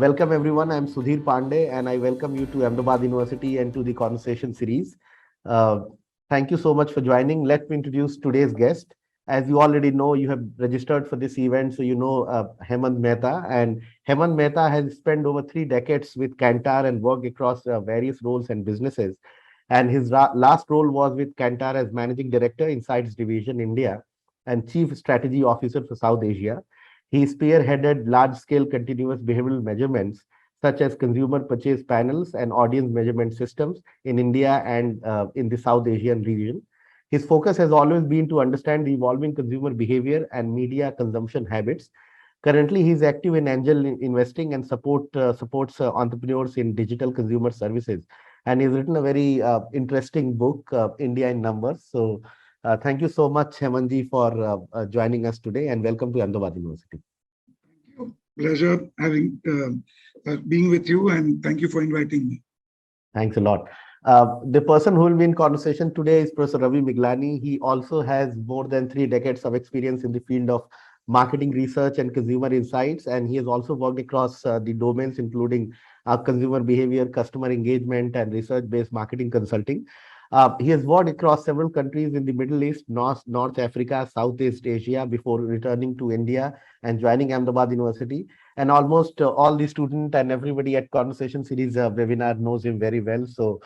Welcome everyone. I'm Sudhir Pandey and I welcome you to Ahmedabad University and to the conversation series. Uh, Thank you so much for joining. Let me introduce today's guest. As you already know, you have registered for this event, so you know Hemant Mehta. And Hemant Mehta has spent over 3 decades with KANTAR and worked across various roles and businesses. And his last role was with KANTAR as Managing Director, Insights Division, India, and Chief Strategy Officer for South Asia. He spearheaded large-scale continuous behavioral measurements, such as consumer purchase panels and audience measurement systems in India and in the South Asian region. His focus has always been to understand the evolving consumer behavior and media consumption habits. Currently, he is active in angel investing and supports entrepreneurs in digital consumer services. And he's written a very interesting book, India in Numbers. So thank you so much, Hemanji, for joining us today, and welcome to Ahmedabad University. Thank you. Pleasure having being with you, and thank you for inviting me. Thanks a lot. The person who will be in conversation today is Professor Ravi Miglani. He also has more than 3 decades of experience in the field of marketing research and consumer insights, and he has also worked across the domains including consumer behavior, customer engagement, and research-based marketing consulting. He has worked across several countries in the Middle East, North Africa, Southeast Asia before returning to India and joining Ahmedabad University. And almost all the student and everybody at Conversation Series webinar knows him very well. So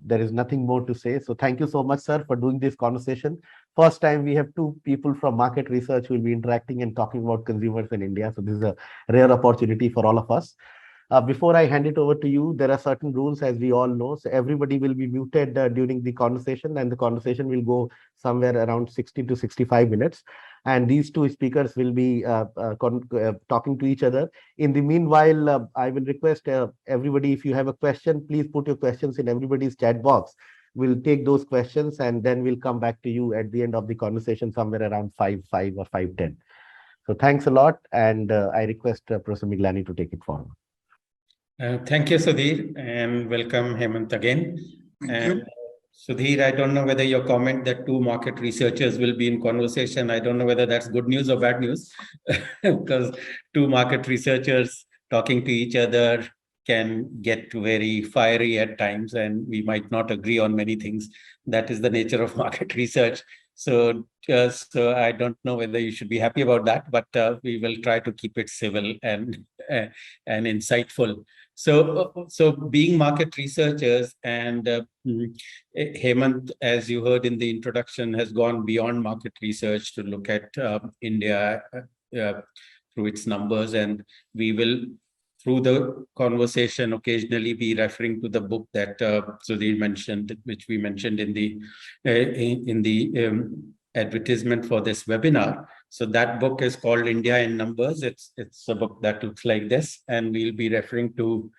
there is nothing more to say. So thank you so much, sir, for doing this conversation. First time we have two people from market research who will be interacting and talking about consumers in India. So this is a rare opportunity for all of us. Before I hand it over to you, there are certain rules, as we all know. So everybody will be muted during the conversation, and the conversation will go somewhere around 60 to 65 minutes. And these two speakers will be talking to each other. In the meanwhile, I will request everybody, if you have a question, please put your questions in everybody's chat box. We'll take those questions and then we'll come back to you at the end of the conversation somewhere around 5:05 or 5:10. So thanks a lot. And I request Professor Miglani to take it forward. Thank you, Sudhir, and welcome, Hemant, again. Thank you. Sudhir, I don't know whether your comment that two market researchers will be in conversation, I don't know whether that's good news or bad news, because two market researchers talking to each other can get very fiery at times, and we might not agree on many things. That is the nature of market research. So I don't know whether you should be happy about that, but we will try to keep it civil and insightful. So being market researchers, and Hemant, as you heard in the introduction, has gone beyond market research to look at India through its numbers, and we will, through the conversation, occasionally be referring to the book that Sudhir mentioned, which we mentioned in the advertisement for this webinar. So that book is called India in Numbers. It's a book that looks like this, and we'll be referring to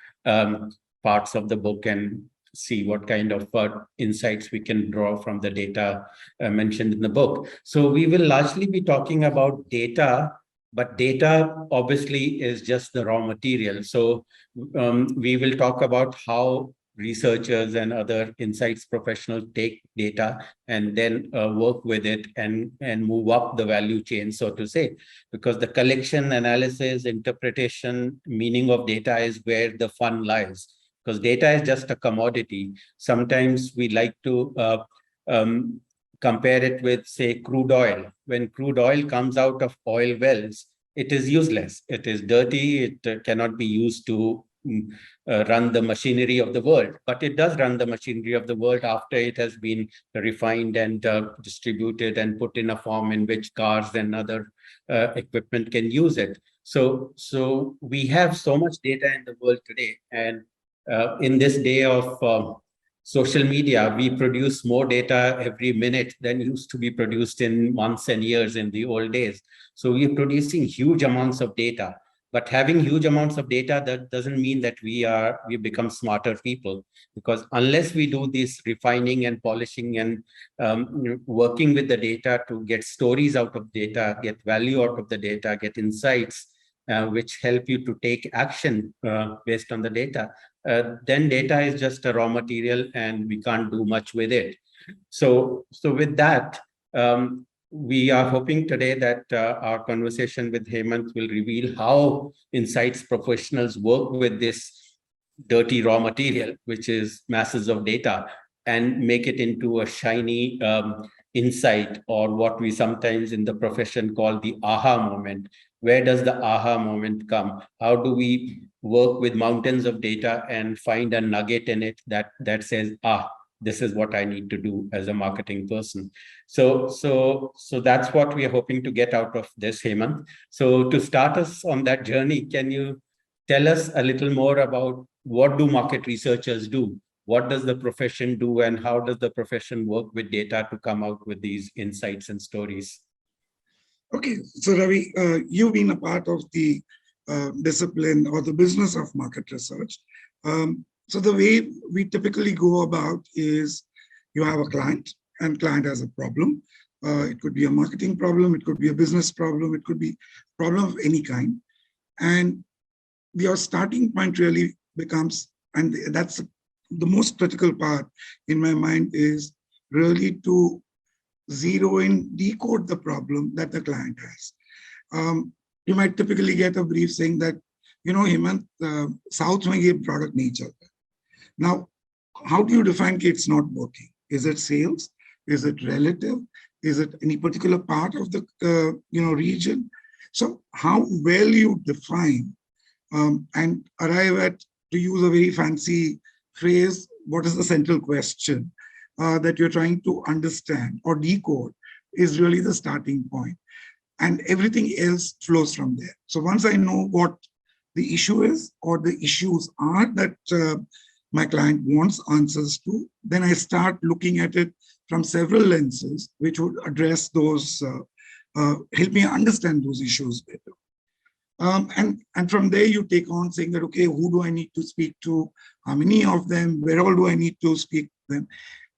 parts of the book and see what kind of insights we can draw from the data mentioned in the book. So we will largely be talking about data, but data obviously is just the raw material. So we will talk about how researchers and other insights professionals take data and then work with it and move up the value chain, so to say, because the collection, analysis, interpretation, meaning of data is where the fun lies, because data is just a commodity. Sometimes we like to compare it with, say, crude oil. When crude oil comes out of oil wells, it is useless. It is dirty. It cannot be used to run the machinery of the world, but it does run the machinery of the world after it has been refined and distributed and put in a form in which cars and other equipment can use it. So we have so much data in the world today, and in this day of social media, we produce more data every minute than used to be produced in months and years in the old days. So we're producing huge amounts of data. But having huge amounts of data, that doesn't mean that we become smarter people, because unless we do this refining and polishing and working with the data to get stories out of data, get value out of the data, get insights which help you to take action based on the data, then data is just a raw material and we can't do much with it. So with that, we are hoping today that our conversation with Hemant will reveal how insights professionals work with this dirty raw material, which is masses of data, and make it into a shiny insight, or what we sometimes in the profession call the aha moment. Where does the aha moment come? How do we work with mountains of data and find a nugget in it that says, this is what I need to do as a marketing person. So that's what we are hoping to get out of this, Hemant. So to start us on that journey, can you tell us a little more about what do market researchers do? What does the profession do, and how does the profession work with data to come out with these insights and stories? Okay, so Ravi, you've been a part of the discipline or the business of market research. So the way we typically go about is you have a client, and client has a problem. It could be a marketing problem, it could be a business problem, it could be a problem of any kind. And your starting point really becomes, and that's the most critical part in my mind, is really to zero in, decode the problem that the client has. You might typically get a brief saying that, Hemant, South mein ye product nahi chalta. Now, how do you define that it's not working? Is it sales? Is it relative? Is it any particular part of the region? So how well you define and arrive at, to use a very fancy phrase, what is the central question that you're trying to understand or decode is really the starting point. And everything else flows from there. So once I know what the issue is or the issues are that my client wants answers to, then I start looking at it from several lenses, which would address those, help me understand those issues better. And from there, you take on saying that, okay, who do I need to speak to? How many of them? Where all do I need to speak to them?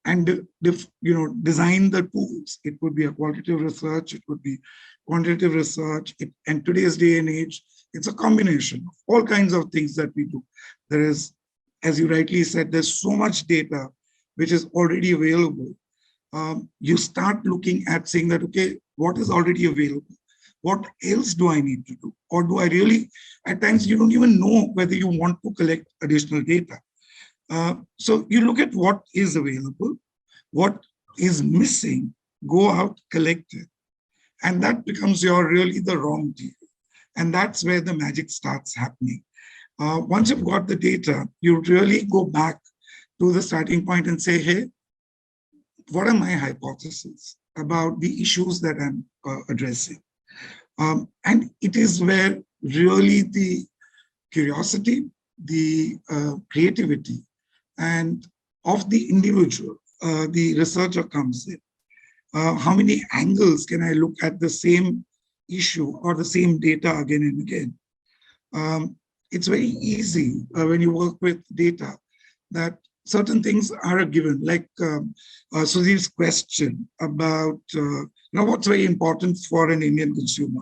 And design the tools. It could be a qualitative research, it could be quantitative research. And today's day and age, it's a combination of all kinds of things that we do. There is, as you rightly said, there's so much data which is already available. You start looking at saying that, okay, what is already available? What else do I need to do? Or do I really, at times you don't even know whether you want to collect additional data. So you look at what is available, what is missing, go out, collect it. And that becomes really the raw material. And that's where the magic starts happening. Once you've got the data, you really go back to the starting point and say, hey, what are my hypotheses about the issues that I'm addressing? And it is where really the curiosity, the creativity, and of the individual, the researcher comes in. How many angles can I look at the same issue or the same data again and again? It's very easy when you work with data that certain things are a given, like Sudhir's question about what's very important for an Indian consumer.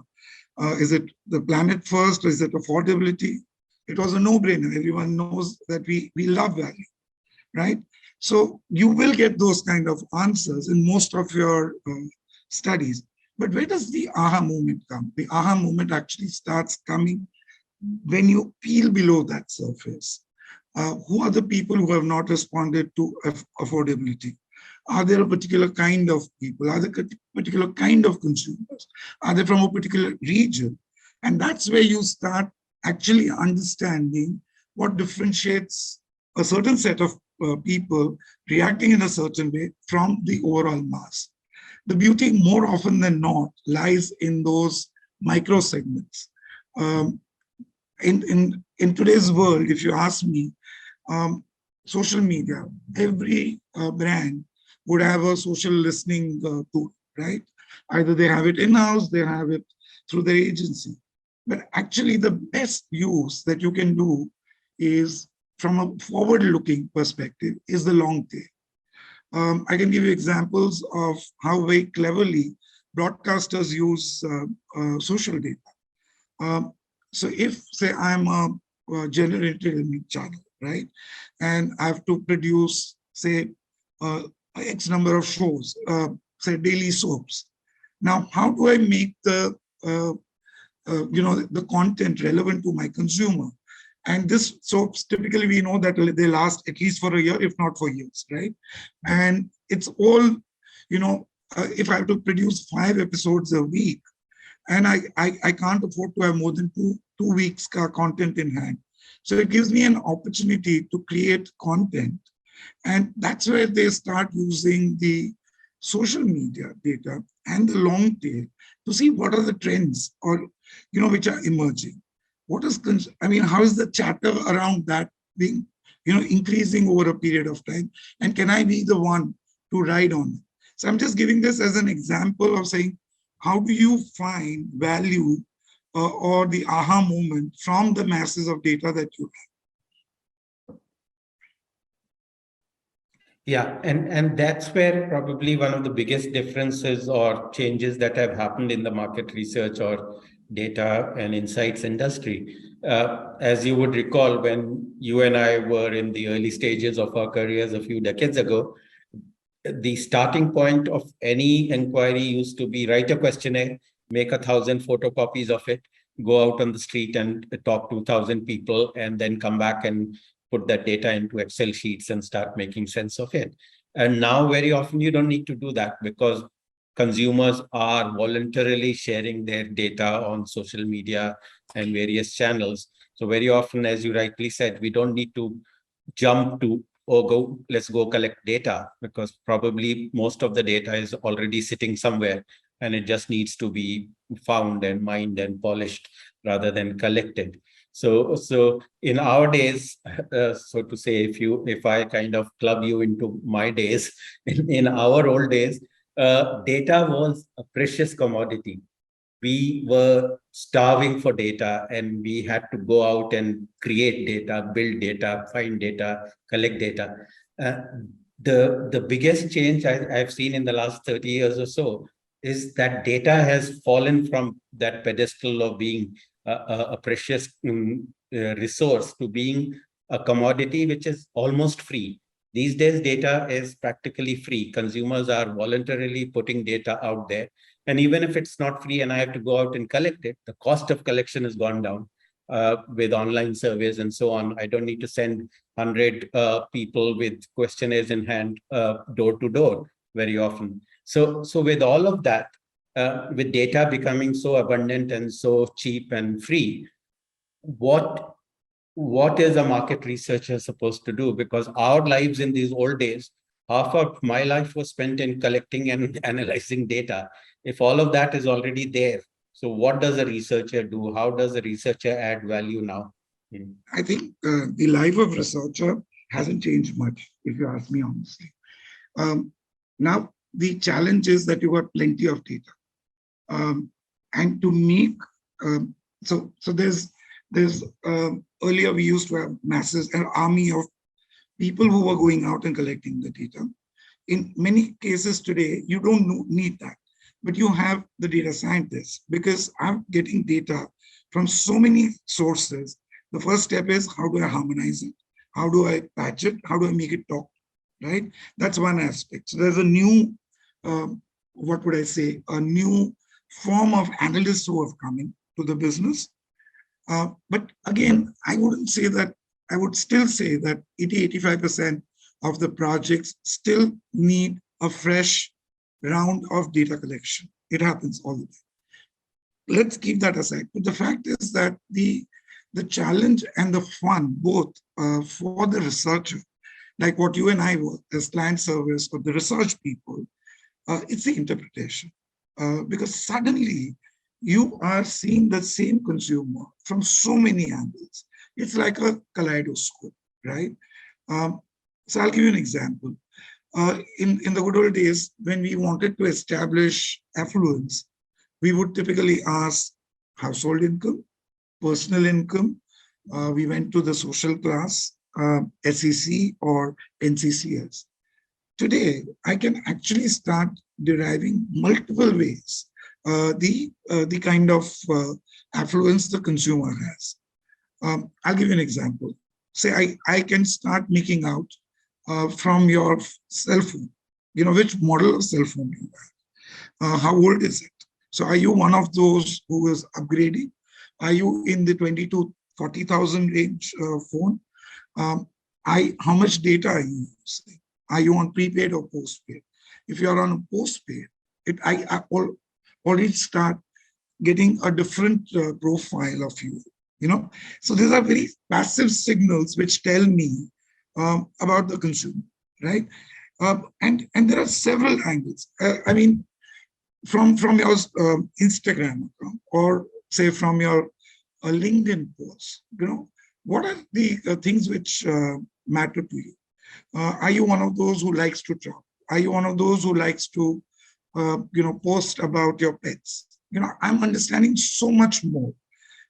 Is it the planet first, or is it affordability? It was a no-brainer. Everyone knows that we love value, right? So you will get those kind of answers in most of your studies. But where does the aha moment come? The aha moment actually starts coming when you peel below that surface. Who are the people who have not responded to affordability? Are there a particular kind of people? Are there a particular kind of consumers? Are they from a particular region? And that's where you start actually understanding what differentiates a certain set of people reacting in a certain way from the overall mass. The beauty, more often than not, lies in those micro segments. In today's world, if you ask me, social media, every brand would have a social listening tool, right? Either they have it in-house, they have it through their agency. But actually the best use that you can do is, from a forward-looking perspective, is the long tail. I can give you examples of how very cleverly broadcasters use social data. So if, say, I'm a gender entertainment channel, right? And I have to produce, say, X number of shows, say daily soaps. Now, how do I make the content relevant to my consumer? And this soaps, typically we know that they last at least for a year, if not for years, right? And it's all, if I have to produce 5 episodes a week, and I can't afford to have more than two weeks content in hand. So it gives me an opportunity to create content. And that's where they start using the social media data and the long tail to see what are the trends or, which are emerging. How is the chatter around that being, increasing over a period of time? And can I be the one to ride on it? So I'm just giving this as an example of saying, how do you find value or the aha moment from the masses of data that you have? Yeah, and that's where probably one of the biggest differences or changes that have happened in the market research or data and insights industry. As you would recall, when you and I were in the early stages of our careers a few decades ago, the starting point of any inquiry used to be write a questionnaire, make 1,000 photocopies of it, go out on the street and talk to 1,000 people, and then come back and put that data into Excel sheets and start making sense of it. And now very often you don't need to do that because consumers are voluntarily sharing their data on social media and various channels. So very often, as you rightly said, we don't need to jump to, let's go collect data, because probably most of the data is already sitting somewhere and it just needs to be found and mined and polished rather than collected. So in our days, so to say, if I kind of club you into my days, in our old days, data was a precious commodity. We were starving for data and we had to go out and create data, build data, find data, collect data. The biggest change I've seen in the last 30 years or so is that data has fallen from that pedestal of being a precious resource to being a commodity which is almost free. These days, data is practically free. Consumers are voluntarily putting data out there. And even if it's not free and I have to go out and collect it, the cost of collection has gone down with online surveys and so on. I don't need to send 100 people with questionnaires in hand door to door very often. So with all of that, with data becoming so abundant and so cheap and free, what is a market researcher supposed to do? Because our lives in these old days, half of my life was spent in collecting and analyzing data. If all of that is already there, so what does a researcher do? How does a researcher add value now? I think the life of researcher hasn't changed much, if you ask me honestly. Now, the challenge is that you got plenty of data. And to make, so there's earlier we used to have masses, an army of people who were going out and collecting the data. In many cases today, you don't need that, but you have the data scientists, because I'm getting data from so many sources. The first step is, how do I harmonize it? How do I patch it? How do I make it talk, right? That's one aspect. So there's a new, what would I say, a new form of analysts who have come into the business. But again, I wouldn't say that, I would still say that 80-85% of the projects still need a fresh round of data collection. It happens all the time. Let's keep that aside. But the fact is that the challenge and the fun, both for the researcher, like what you and I were as client service or the research people, it's the interpretation. Because suddenly you are seeing the same consumer from so many angles. It's like a kaleidoscope, right? So I'll give you an example. In the good old days, when we wanted to establish affluence, we would typically ask household income, personal income. We went to the social class, SEC or NCCS. Today, I can actually start deriving multiple ways the kind of affluence the consumer has. I'll give you an example. Say I can start making out from your cell phone, which model of cell phone you have. How old is it? So are you one of those who is upgrading? Are you in the 20 to 40,000 range phone? Um, how much data are you using? Are you on prepaid or postpaid? If you are on postpaid, already start getting a different profile of you, you know. So these are very passive signals which tell me about the consumer, right? And there are several angles. I mean, from your Instagram account, or say from your LinkedIn post, you know, what are the things which matter to you? Are you one of those who likes to talk? Are you one of those who likes to, post about your pets? You know, I'm understanding so much more.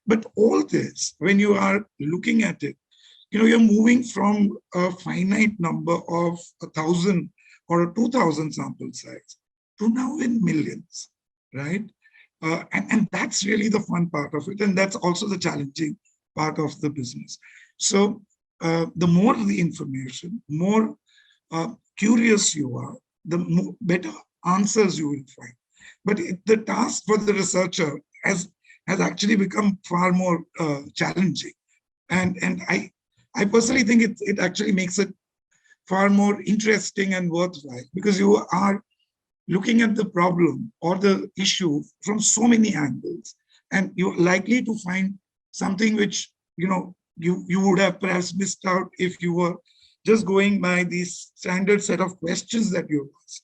But all this, when you are looking at it, you know, you're moving from a finite number of 1,000 or a 2,000 sample size to now in millions, right? And that's really the fun part of it. And that's also the challenging part of the business. So the more the information, more curious you are, the better answers you will find. But the task for the researcher has actually become far more challenging. And I personally think it actually makes it far more interesting and worthwhile, because you are looking at the problem or the issue from so many angles, and you're likely to find something which, you know, you would have perhaps missed out if you were just going by these standard set of questions that you asked.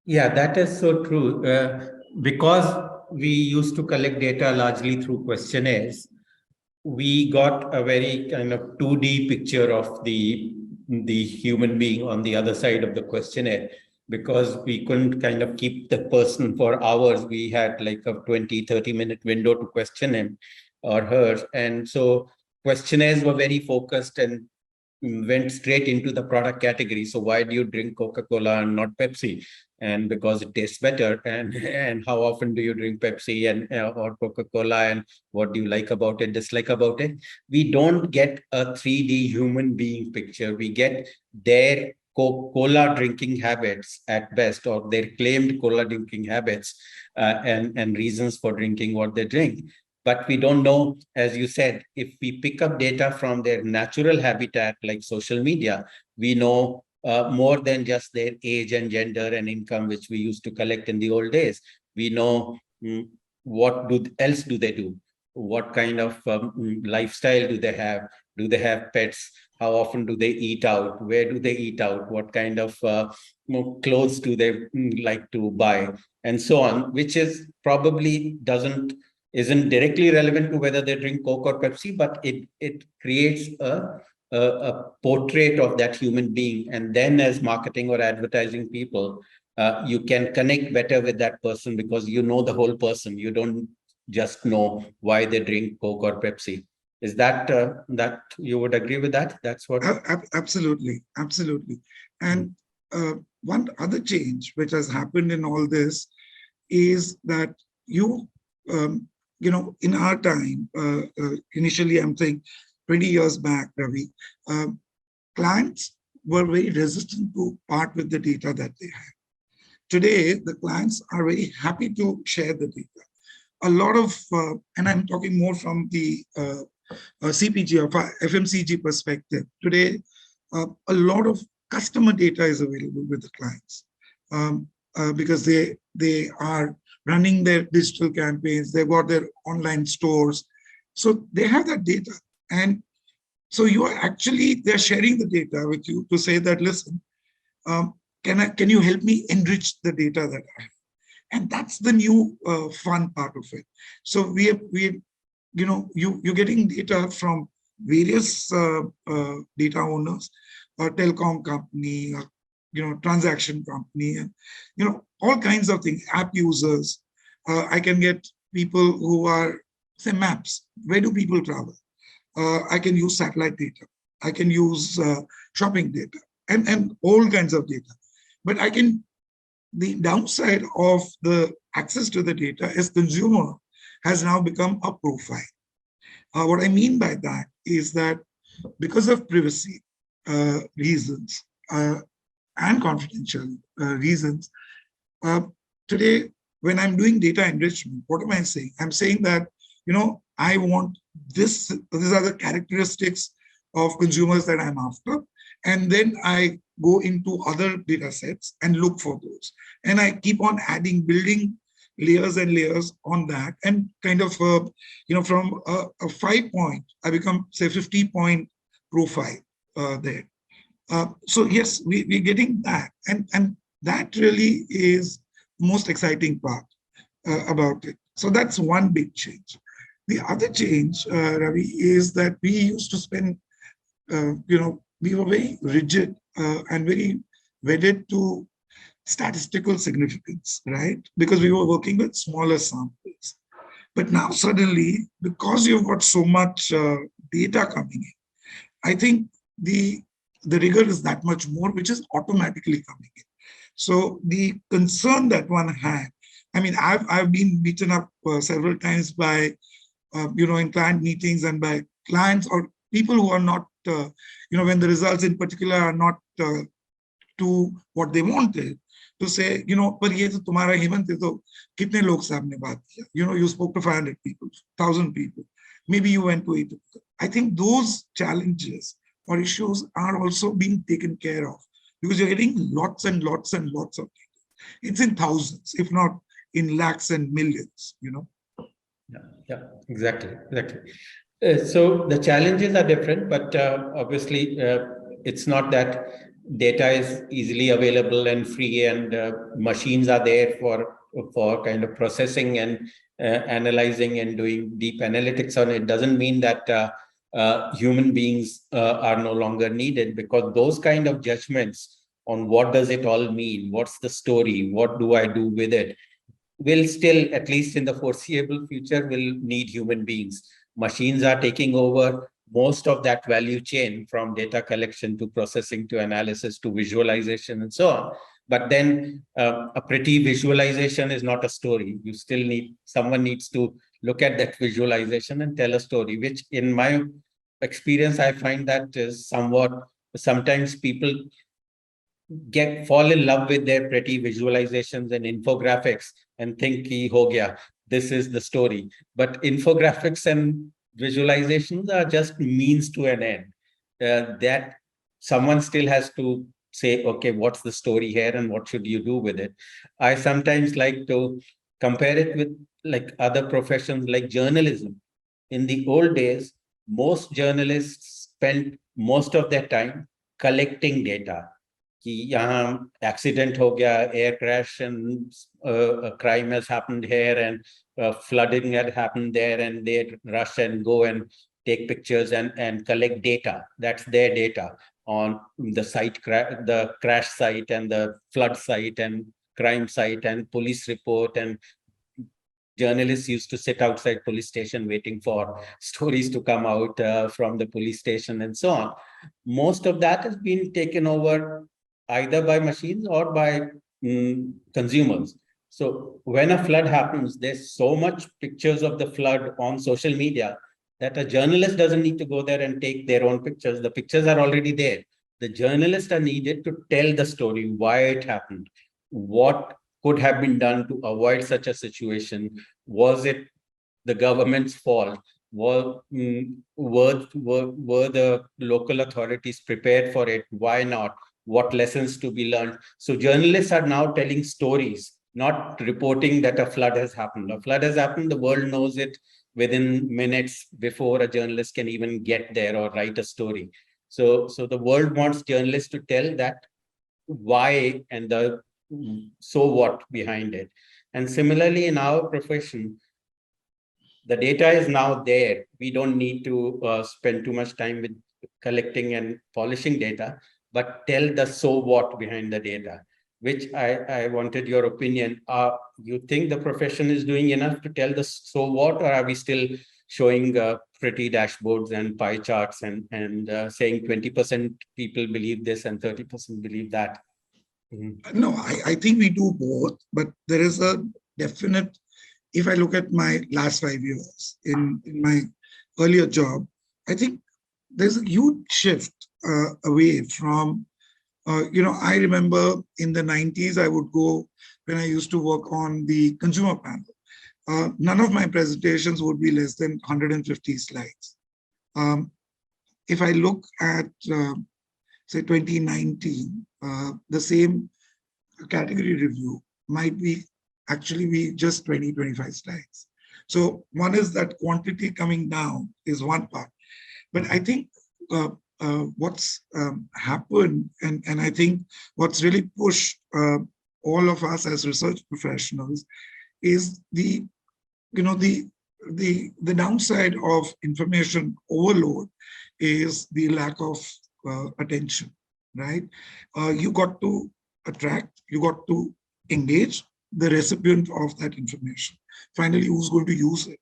Yeah, that is so true. Because we used to collect data largely through questionnaires, we got a very kind of 2D picture of the human being on the other side of the questionnaire. Because we couldn't kind of keep the person for hours, we had like a 20-30 minute window to question him or her. And so questionnaires were very focused and went straight into the product category. So why do you drink Coca-Cola and not Pepsi? And because it tastes better. And how often do you drink Pepsi and or Coca-Cola, and what do you like about it, dislike about it? We don't get a 3D human being picture. We get their cola drinking habits at best, or their claimed cola drinking habits, and reasons for drinking what they drink. But we don't know, as you said, if we pick up data from their natural habitat, like social media, we know more than just their age and gender and income, which we used to collect in the old days. We know what else do they do? What kind of lifestyle do they have? Do they have pets? How often do they eat out? Where do they eat out? What kind of clothes do they like to buy? And so on, which is probably isn't directly relevant to whether they drink Coke or Pepsi, but it creates a portrait of that human being. And then as marketing or advertising people, you can connect better with that person, because you know the whole person. You don't just know why they drink Coke or Pepsi. Is that that you would agree with that? That's what. Absolutely, absolutely. And one other change which has happened in all this is that in our time, initially, I'm saying 20 years back, Ravi, clients were very resistant to part with the data that they have. Today, the clients are very happy to share the data. A lot of, and I'm talking more from the CPG or FMCG perspective. Today, a lot of customer data is available with the clients because they are running their digital campaigns. They've got their online stores. So they have that data. And so they're sharing the data with you to say that, listen, can you help me enrich the data that I have? And that's the new fun part of it. So you're getting data from various data owners, or telecom company, transaction company, and all kinds of things, app users. I can get people who are, say, maps. Where do people travel? I can use satellite data. I can use shopping data and all kinds of data. But the downside of the access to the data is consumer has now become a profile. What I mean by that is that because of privacy reasons and confidential reasons, Today, when I'm doing data enrichment, what am I saying? I'm saying that, I want this, these are the characteristics of consumers that I'm after. And then I go into other data sets and look for those. And I keep on building layers and layers on that. And kind of, from a 5-point, I become, say, 50-point profile there. So yes, we're getting that. And that really is the most exciting part about it. So that's one big change. The other change, Ravi, is that we used to spend, we were very rigid and very wedded to statistical significance, right? Because we were working with smaller samples. But now suddenly, because you've got so much data coming in, I think the rigor is that much more, which is automatically coming in. So the concern that one had, I mean, I've been beaten up several times by, in client meetings and by clients or people who are not, when the results in particular are not to what they wanted, to say, पर ये तो तुम्हारा हेमंत है तो कितने लोग से आपने बात किया? You spoke to 500 people, 1,000 people. Maybe you went to 80 people. I think those challenges or issues are also being taken care of because you're getting lots and lots and lots of data. It's in thousands, if not in lakhs and millions, Yeah, exactly. So the challenges are different, but obviously it's not that data is easily available and free and machines are there for kind of processing and analyzing and doing deep analytics on it. Doesn't mean that human beings are no longer needed, because those kind of judgments on what does it all mean, what's the story, what do I do with it, will still, at least in the foreseeable future, will need human beings. Machines are taking over most of that value chain, from data collection to processing to analysis to visualization and so on. But then a pretty visualization is not a story. You still need, someone needs to look at that visualization and tell a story, which in my experience, I find that is somewhat, sometimes people fall in love with their pretty visualizations and infographics and think ki ho gaya, this is the story. But infographics and visualizations are just means to an end. That someone still has to say, okay, what's the story here and what should you do with it? I sometimes like to compare it with like other professions like journalism. In the old days, most journalists spent most of their time collecting data. कि यहाँ accident हो गया, air crash and a crime has happened here and flooding had happened there, and they rush and go and take pictures and collect data. That's their data on the site, the crash site and the flood site and crime site and police report. And journalists used to sit outside police station waiting for stories to come out from the police station and so on. Most of that has been taken over either by machines or by consumers. So when a flood happens, there's so much pictures of the flood on social media that a journalist doesn't need to go there and take their own pictures. The pictures are already there. The journalists are needed to tell the story, why it happened, what could have been done to avoid such a situation. Was it the government's fault? Were the local authorities prepared for it? Why not? What lessons to be learned? So journalists are now telling stories, not reporting that a flood has happened. A flood has happened, the world knows it within minutes before a journalist can even get there or write a story. So the world wants journalists to tell that why and the so what behind it. And similarly, in our profession, the data is now there. We don't need to spend too much time with collecting and polishing data, but tell the so what behind the data, which I wanted your opinion. You think the profession is doing enough to tell the so what, or are we still showing pretty dashboards and pie charts and saying 20% people believe this and 30% believe that? No, I think we do both, but there is a definite, if I look at my last 5 years in my earlier job, I think there's a huge shift away from I remember in the 90s, I would go when I used to work on the consumer panel. None of my presentations would be less than 150 slides. If I look at, say, 2019, the same category review might be actually be just 20, 25 slides. So one is that quantity coming down is one part. But I think what's happened, and I think what's really pushed all of us as research professionals is the downside of information overload is the lack of attention, right? You got to attract, you got to engage the recipient of that information. Finally, who's going to use it?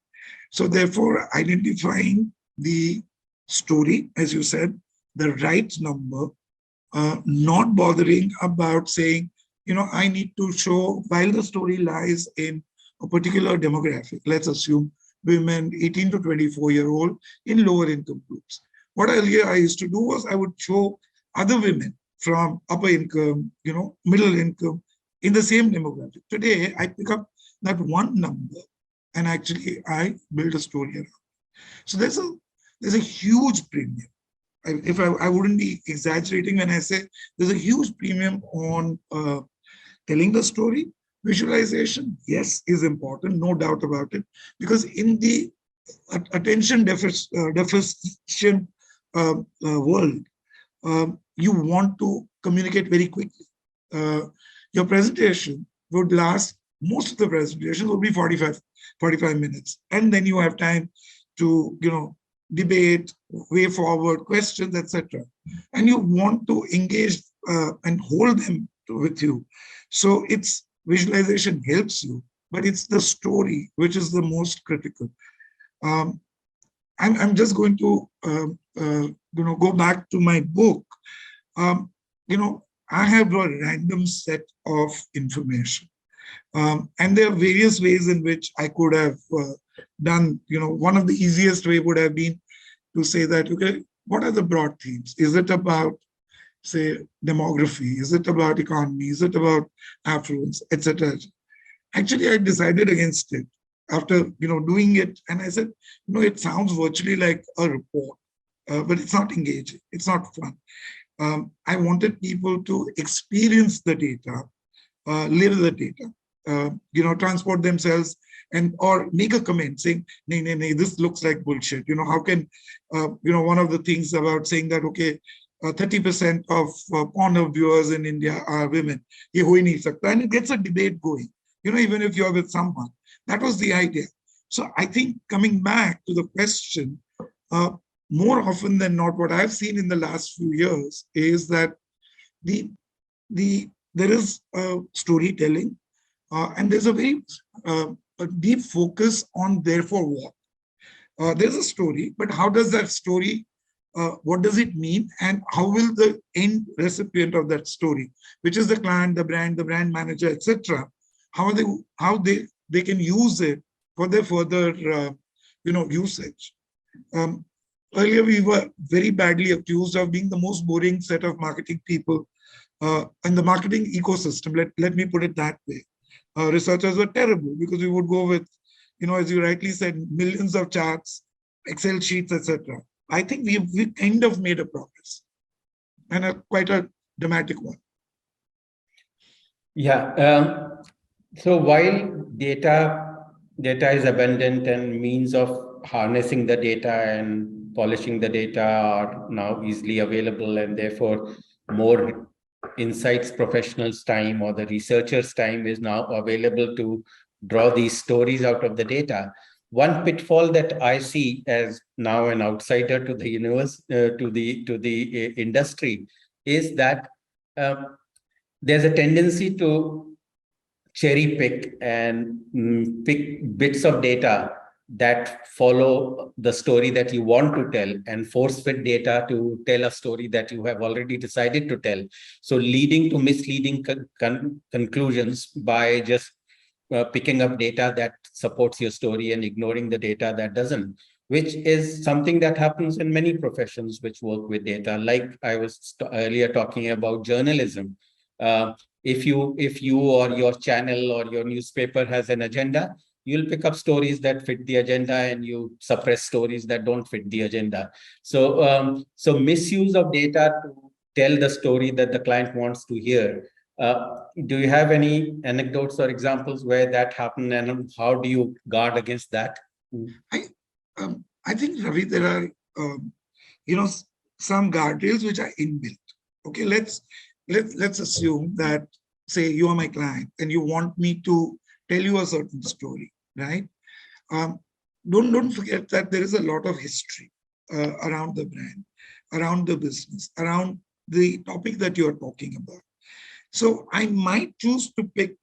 So therefore, identifying the story, as you said, the right number, not bothering about saying, I need to show, while the story lies in a particular demographic, let's assume women 18 to 24-year-old in lower income groups. What earlier I used to do was I would show other women from upper income, middle income in the same demographic. Today, I pick up that one number and actually I build a story around. So there's a huge premium. I wouldn't be exaggerating when I say there's a huge premium on telling the story. Visualization, yes, is important, no doubt about it, because in the attention deficient world, you want to communicate very quickly. Your presentation would last, most of the presentations would be 45 minutes. And then you have time to, debate, way forward, questions, etc. And you want to engage and hold them with you. So it's visualization helps you, but it's the story which is the most critical. I'm just going to go back to my book. I have a random set of information. And there are various ways in which I could have done, one of the easiest way would have been to say that, okay, what are the broad themes? Is it about, say, demography? Is it about economy? Is it about affluence, etc.? Actually, I decided against it after, doing it. And I said, it sounds virtually like a report, but it's not engaging. It's not fun. I wanted people to experience the data, live the data, transport themselves and or make a comment saying, nay, this looks like bullshit. How can, one of the things about saying that, okay, 30% of porn viewers in India are women. And it gets a debate going, even if you're with someone. That was the idea. So I think coming back to the question, more often than not, what I've seen in the last few years is that there is storytelling, and there's a very a deep focus on therefore what. There's a story, but how does that story, what does it mean, and how will the end recipient of that story, which is the client, the brand manager, etc., how they can use it for their further usage. Earlier, we were very badly accused of being the most boring set of marketing people in the marketing ecosystem. Let me put it that way. Researchers were terrible because we would go with, as you rightly said, millions of charts, Excel sheets, etc. I think we kind of made a progress, and quite a dramatic one. Yeah. So while data is abundant and means of harnessing the data and polishing the data are now easily available, and therefore more insights professionals' time or the researchers' time is now available to draw these stories out of the data. One pitfall that I see as now an outsider to the universe, to the industry, is that there's a tendency to cherry pick and pick bits of data that follow the story that you want to tell and force fit data to tell a story that you have already decided to tell. So leading to misleading conclusions by just picking up data that supports your story and ignoring the data that doesn't. which is something that happens in many professions which work with data. Like I was earlier talking about journalism. Uh, if you or your channel or your newspaper has an agenda, you'll pick up stories that fit the agenda and you suppress stories that don't fit the agenda. So misuse of data to tell the story that the client wants to hear. Do you have any anecdotes or examples where that happened, and how do you guard against that? I think, Ravi, there are you know some guardrails which are inbuilt. Okay, let's assume that, say, you are my client and you want me to tell you a certain story, right? Um, don't forget that there is a lot of history around the brand, around the business, around the topic that you are talking about. So I might choose to pick,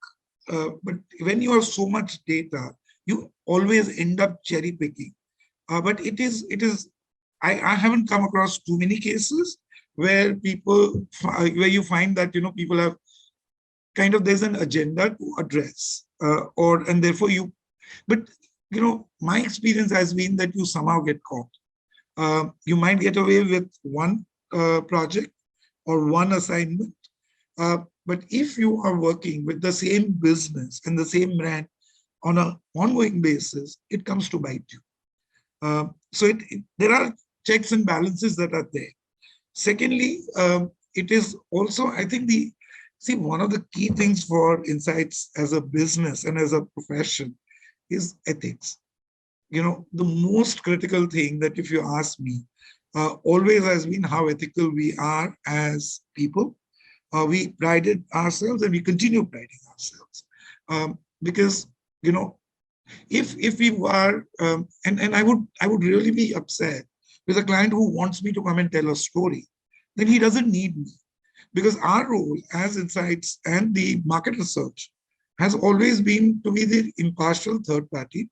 but when you have so much data, you always end up cherry picking. But it is. I haven't come across too many cases where where you find that people have kind of, there's an agenda to address, and therefore you. But my experience has been that you somehow get caught. You might get away with one project or one assignment, but if you are working with the same business and the same brand on an ongoing basis, it comes to bite you. So there are checks and balances that are there. Secondly, it is also, I think, one of the key things for insights as a business and as a profession is ethics. The most critical thing that, if you ask me, always has been how ethical we are as people. We prided ourselves and we continue priding ourselves. Because, if we were, and I would really be upset with a client who wants me to come and tell a story, then he doesn't need me. Because our role as insights and the market research has always been to be the impartial third party,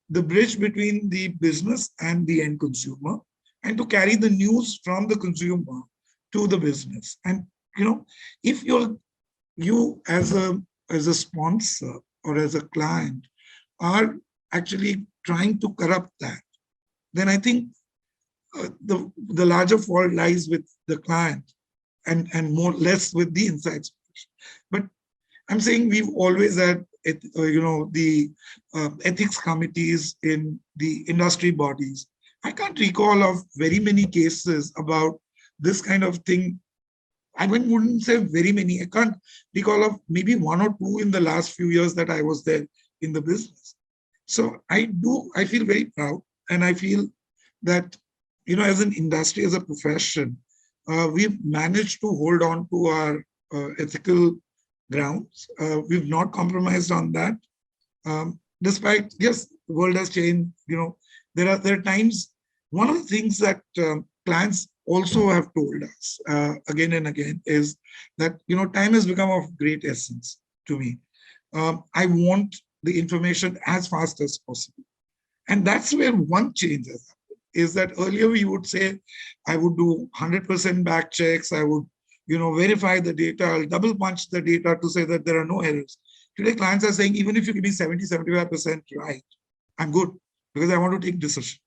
the bridge between the business and the end consumer, and to carry the news from the consumer to the business. And if you as a sponsor or as a client are actually trying to corrupt that, then I think the larger fault lies with the client and less with the insights. But I'm saying we've always had the ethics committees in the industry bodies. I can't recall of very many cases about this kind of thing. I wouldn't say very many. I can't recall of maybe one or two in the last few years that I was there in the business. So I feel very proud, and I feel that, as an industry, as a profession, we've managed to hold on to our ethical grounds. We've not compromised on that. Despite, yes, the world has changed. There are times, one of the things that clients also have told us again and again is that, time has become of great essence to me. I want the information as fast as possible. And that's where one change has happened, is that earlier we would say, I would do 100% back checks. I would, verify the data. I'll double punch the data to say that there are no errors. Today, clients are saying, even if you give me 70, 75% right, I'm good, because I want to take decisions.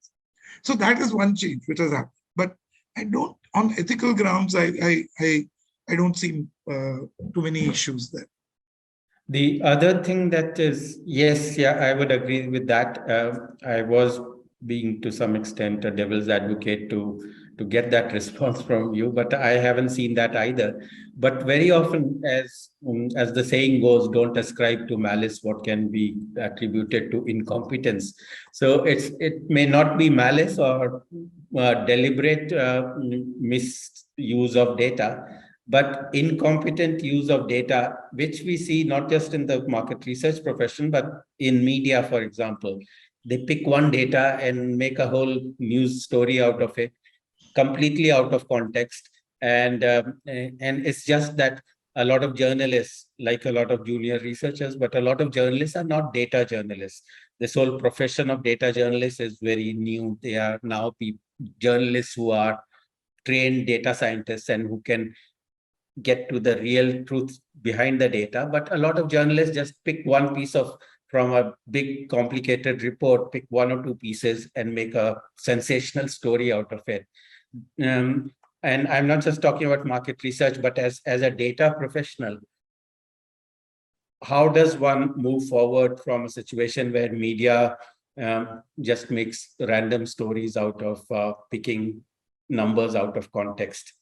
So that is one change which has happened. But I don't, on ethical grounds, I don't see too many issues there. The other thing that is, yes, yeah, I would agree with that. I was being, to some extent, a devil's advocate to get that response from you, but I haven't seen that either. But very often, as the saying goes, don't ascribe to malice what can be attributed to incompetence. So it may not be malice or deliberate misuse of data, but incompetent use of data, which we see not just in the market research profession, but in media, for example. They pick one data and make a whole news story out of it, completely out of context. And it's just that a lot of journalists, like a lot of junior researchers, but a lot of journalists are not data journalists. This whole profession of data journalists is very new. They are now journalists who are trained data scientists and who can get to the real truth behind the data. But a lot of journalists just pick one piece of from a big complicated report, pick one or two pieces and make a sensational story out of it. And I'm not just talking about market research, but as a data professional, how does one move forward from a situation where media just makes random stories out of picking numbers out of context?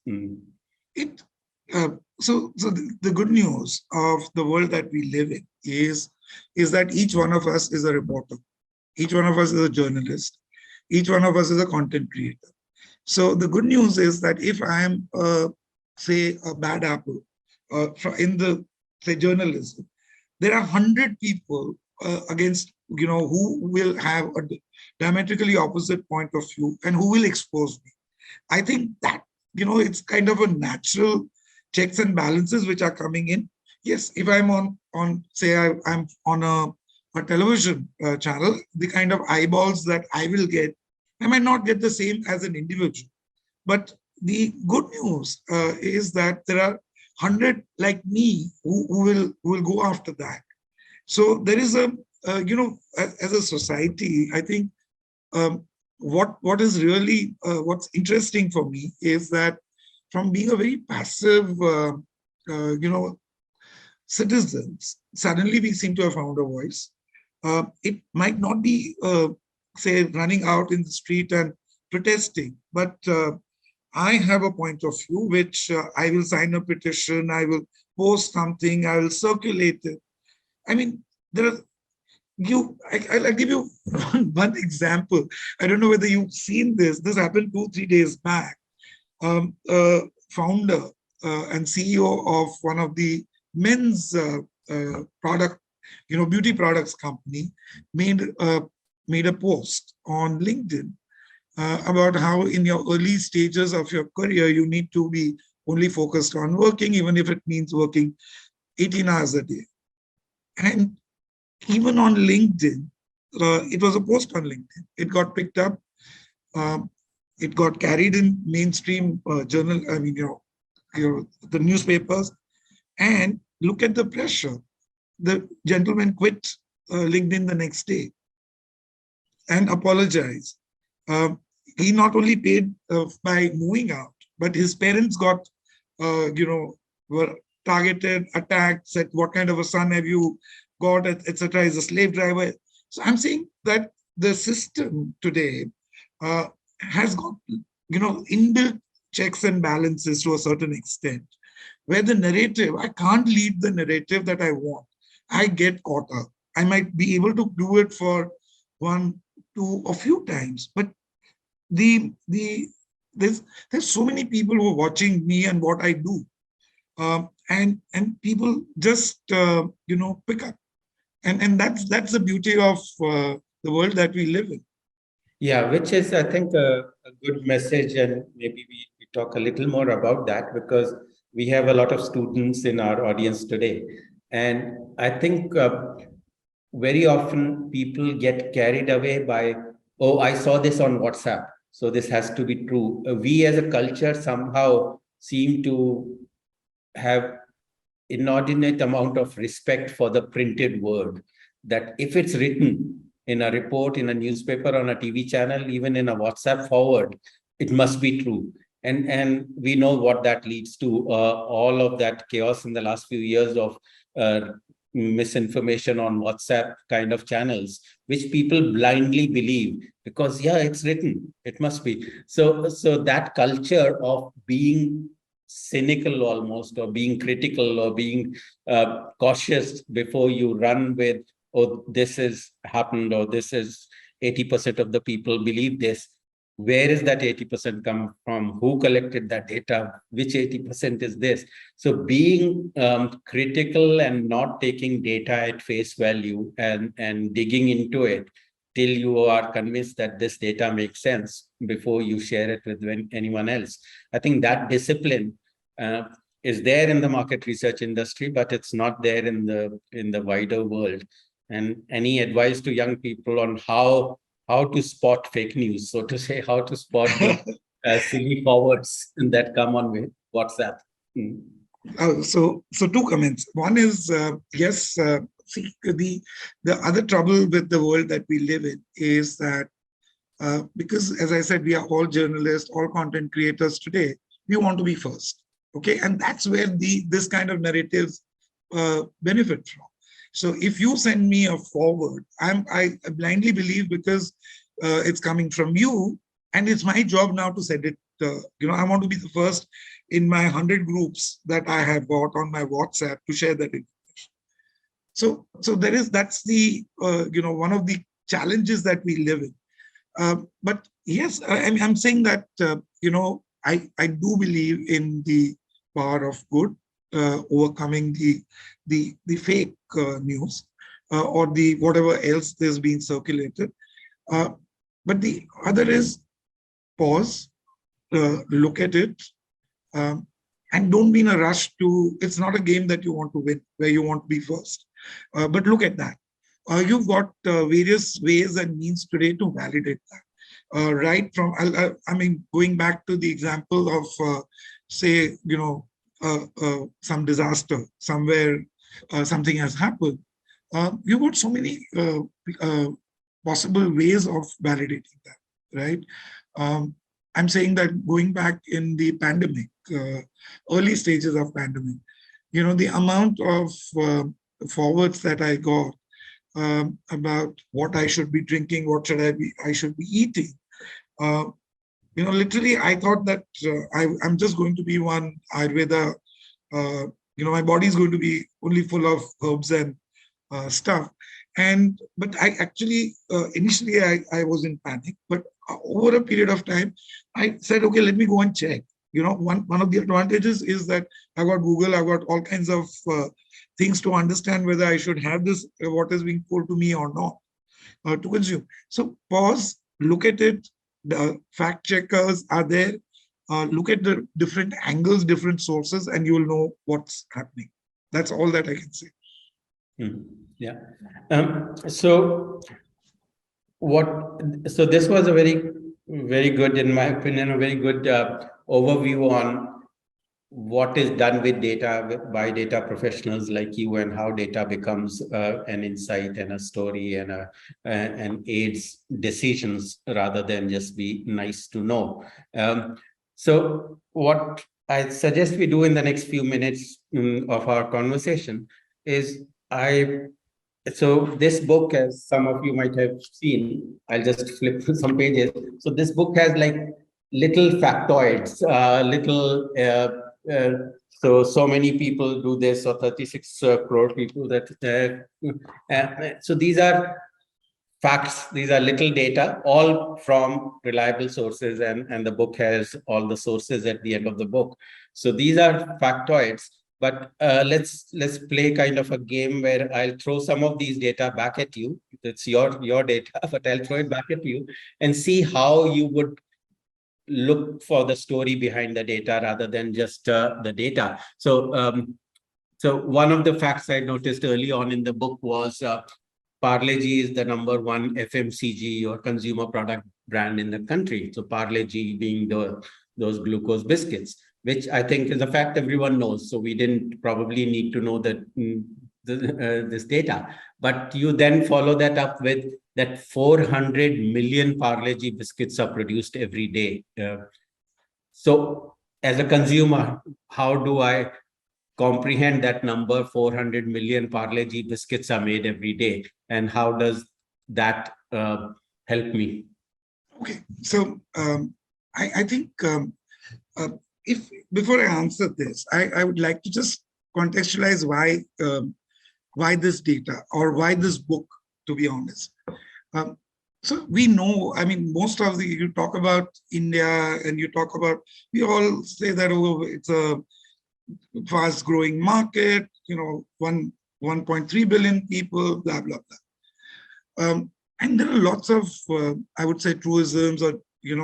So the good news of the world that we live in is that each one of us is a reporter. Each one of us is a journalist. Each one of us is a content creator. So the good news is that if I am, say, a bad apple in the, say, journalism, there are 100 people against, who will have a diametrically opposite point of view and who will expose me. I think that, it's kind of a natural checks and balances which are coming in. Yes, if I'm on say, I'm on a television channel, the kind of eyeballs that I will get, I might not get the same as an individual. But the good news is that there are 100 like me who will go after that. So there is a, as a society, I think what is really, what's interesting for me is that from being a very passive, citizens, suddenly we seem to have found a voice. It might not be, say, running out in the street and protesting, but I have a point of view which I will sign a petition, I will post something, I will circulate it. I mean, there are, I'll give you one example. I don't know whether you've seen this. This happened 2-3 days back. Founder and CEO of one of the men's product, beauty products company made a post on LinkedIn about how in your early stages of your career, you need to be only focused on working, even if it means working 18 hours a day. And even on LinkedIn, it was a post on LinkedIn. It got picked up. It got carried in mainstream journal, the newspapers. And look at the pressure. The gentleman quit LinkedIn the next day and apologized. He not only paid by moving out, but his parents got, were targeted, attacked, said, what kind of a son have you got, etc. Is a slave driver. So I'm saying that the system today has got, inbuilt checks and balances to a certain extent, where the narrative, I can't lead the narrative that I want. I get caught up. I might be able to do it for 1, 2, a few times, but there's so many people who are watching me and what I do, and people just pick up, and that's the beauty of the world that we live in. Yeah, which is, I think, a good message, and maybe we talk a little more about that because we have a lot of students in our audience today. And I think very often people get carried away by, oh, I saw this on WhatsApp, so this has to be true. We as a culture somehow seem to have inordinate amount of respect for the printed word, that if it's written in a report, in a newspaper, on a TV channel, even in a WhatsApp forward, it must be true. And we know what that leads to, all of that chaos in the last few years of misinformation on WhatsApp kind of channels, which people blindly believe because, yeah, it's written, it must be. So that culture of being cynical almost, or being critical, or being cautious before you run with, oh, this has happened, or this is 80% of the people believe this. Where is that 80% come from? Who collected that data? Which 80% is this? So being critical and not taking data at face value and digging into it till you are convinced that this data makes sense before you share it with anyone else. I think that discipline is there in the market research industry, but it's not there in the wider world. And any advice to young people on how to spot fake news, so to say, how to spot the silly forwards that come on with WhatsApp? So 2 comments. One is, yes, see, the other trouble with the world that we live in is that because, as I said, we are all journalists, all content creators today, we want to be first. Okay, and that's where this kind of narratives benefit from. So if you send me a forward, I blindly believe because it's coming from you, and it's my job now to send it. I want to be the first in my 100 groups that I have got on my WhatsApp to share that information. So that's the one of the challenges that we live in. But yes, I'm saying that I do believe in the power of good, overcoming the fake news or the whatever else is being circulated. But the other is pause, look at it, and don't be in a rush to. It's not a game that you want to win, where you want to be first. But look at that. You've got various ways and means today to validate that. Right from, going back to the example of, say, some disaster somewhere, something has happened. You've got so many possible ways of validating that, right? I'm saying that going back in the pandemic, early stages of pandemic, the amount of forwards that I got about what I should be drinking, what I should be eating. Literally, I thought that I'm just going to be one Ayurveda. My body is going to be only full of herbs and stuff. But I actually initially I was in panic, but over a period of time, I said, okay, let me go and check. One of the advantages is that I got Google, I got all kinds of things to understand whether I should have this, what is being told to me or not, to consume. So pause, look at it. The fact checkers are there. Look at the different angles, different sources, and you will know what's happening. That's all that I can say. Yeah. So this was a very, very good, in my opinion, a very good overview on what is done with data by data professionals like you, and how data becomes an insight and a story and aids decisions rather than just be nice to know. So what I suggest we do in the next few minutes of our conversation is so this book, as some of you might have seen, I'll just flip through some pages. So this book has like little factoids, so many people do this, or 36 crore people that. So these are facts, these are little data, all from reliable sources, and the book has all the sources at the end of the book. So these are factoids. But let's play kind of a game where I'll throw some of these data back at you. It's your data, but I'll throw it back at you and see how you would look for the story behind the data rather than just the data. So one of the facts I noticed early on in the book was Parle-G is the #1 FMCG or consumer product brand in the country. So Parle-G being those glucose biscuits, which I think is a fact everyone knows. So we didn't probably need to know that this data. But you then follow that up with that 400 million Parle-G biscuits are produced every day. So as a consumer, how do I comprehend that number? 400 million Parle-G biscuits are made every day. And how does that help me? Okay, so I think if before I answer this, I would like to just contextualize why this data or why this book, to be honest. So we know, most of you talk about India and you talk about, we all say that it's a fast growing market, 1.3 billion people, blah, blah, blah. And there are lots of, I would say, truisms or,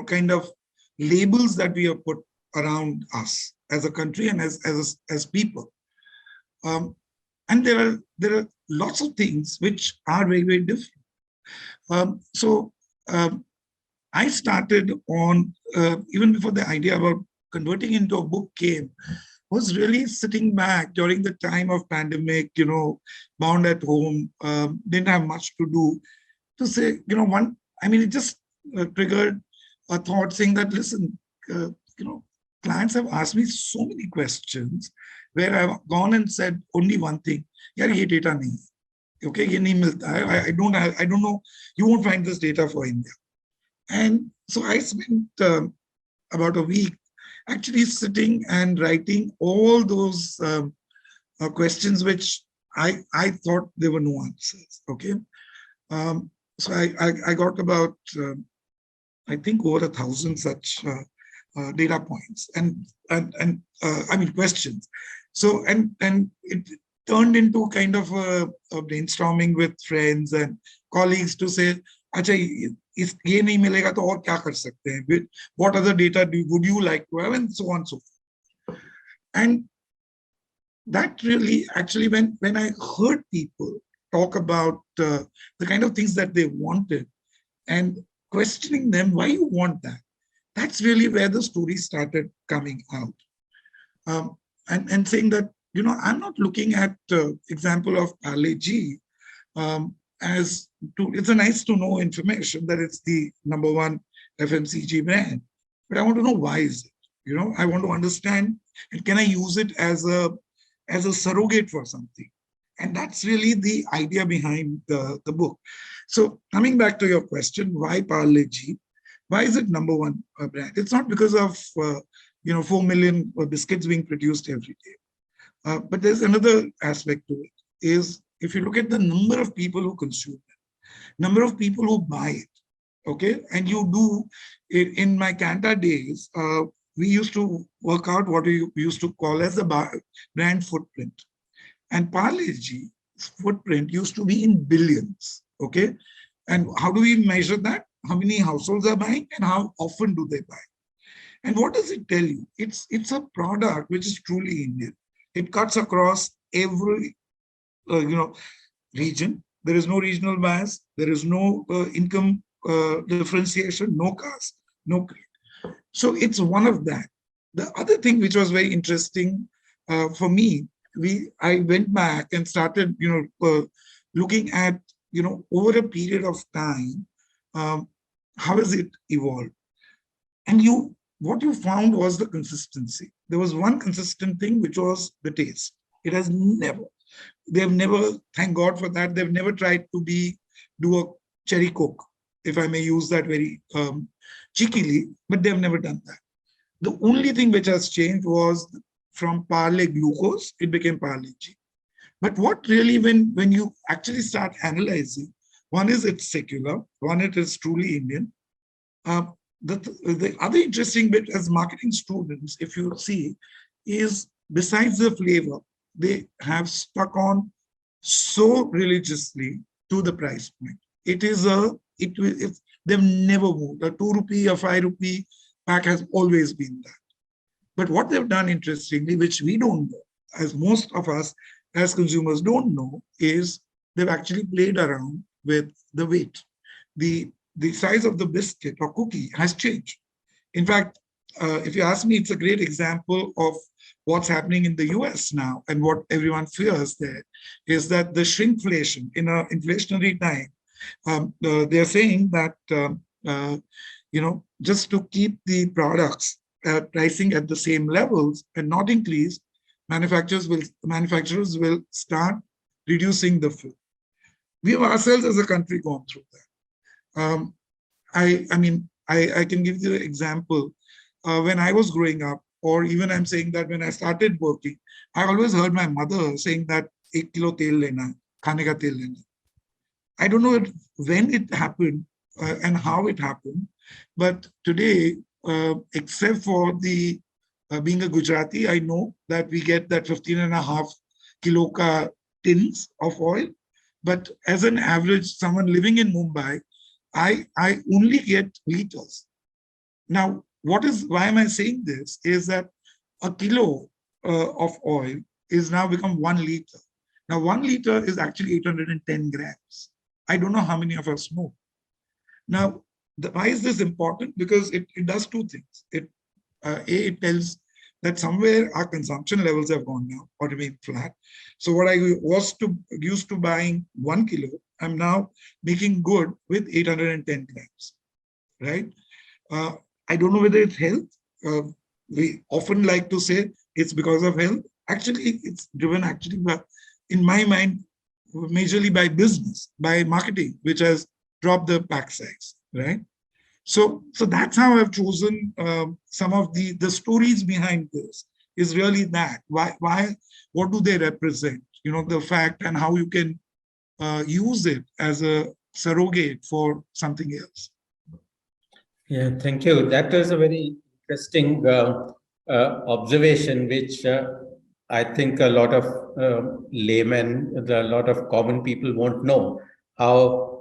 kind of labels that we have put around us as a country and as people. And there are lots of things which are very, very different. So I started on, even before the idea about converting into a book came, was really sitting back during the time of pandemic, bound at home, didn't have much to do, to say, it just triggered a thought saying that, listen, clients have asked me so many questions where I've gone and said only one thing, yaar, ye data nahi hai. Okay, ye nahi milta hai. I don't know, you won't find this data for India. And so I spent about a week actually sitting and writing all those questions which I thought there were no answers. Okay. So I got about, I think, over 1,000 such data points and questions. So, and it turned into kind of a brainstorming with friends and colleagues to say, अच्छा ये नहीं मिलेगा तो और क्या कर सकते हैं? What other data would you like to have, and so on and so forth. And that really, actually, when I heard people talk about the kind of things that they wanted and questioning them, why you want that, that's really where the story started coming out. And saying that, I'm not looking at example of Parle G as to, it's a nice to know information that it's the #1 FMCG brand, but I want to know why is it? I want to understand, and can I use it as a surrogate for something? And that's really the idea behind the book. So coming back to your question, why Parle G? Why is it #1 brand? It's not because of 4 million biscuits being produced every day. But there's another aspect to it, is if you look at the number of people who consume it, number of people who buy it, okay? And you do, in my KANTAR days, we used to work out what we used to call as the brand footprint. And Parle G's footprint used to be in billions, okay? And how do we measure that? How many households are buying and how often do they buy? And what does it tell you? It's a product which is truly Indian. It cuts across every region. There is no regional bias. There is no income differentiation, no caste, no creed. So it's one of that. The other thing which was very interesting for me, I went back and started, looking at, over a period of time, how has it evolved? And what you found was the consistency. There was one consistent thing, which was the taste. It has never, they've never, thank God for that, they've never tried to do a cherry coke, if I may use that very cheekily, but they've never done that. The only thing which has changed was from Parle glucose, it became Parle G. But what really, when you actually start analyzing, one is it's secular, one it is truly Indian. The other interesting bit as marketing students, if you see, is besides the flavor, they have stuck on so religiously to the price point. They've never moved. A 2 rupee, a 5 rupee pack has always been that. But what they've done, interestingly, which we don't know, as most of us as consumers don't know, is they've actually played around with the weight. The size of the biscuit or cookie has changed. In fact, if you ask me, it's a great example of what's happening in the US now, and what everyone fears there is that the shrinkflation in an inflationary time, they're saying that, just to keep the products pricing at the same levels and not increase, manufacturers will start reducing the food. We have ourselves as a country gone through that. I can give you an example. When I was growing up, or even I'm saying that when I started working, I always heard my mother saying that 1 kilo tel lena, khane ka tel lena. I don't know when it happened and how it happened, but today, except for the being a Gujarati, I know that we get that 15.5 kilo ka tins of oil. But as an average, someone living in Mumbai, I only get liters. Now, why am I saying this? Is that a kilo of oil is now become 1 liter. Now, 1 liter is actually 810 grams. I don't know how many of us know. Now, why is this important? Because it does two things. It tells that somewhere our consumption levels have gone down or remain flat. So what I used to buying 1 kilo, I'm now making good with 810 grams, right? Uh, I don't know whether it's health. We often like to say it's because of health. Actually, it's driven actually by, in my mind, majorly by business, by marketing, which has dropped the pack size, right? So that's how I've chosen some of the stories behind this is really that. Why, what do they represent? You know, the fact and how you can use it as a surrogate for something else. Yeah, thank you. That was a very interesting observation, which I think a lot of laymen, a lot of common people won't know how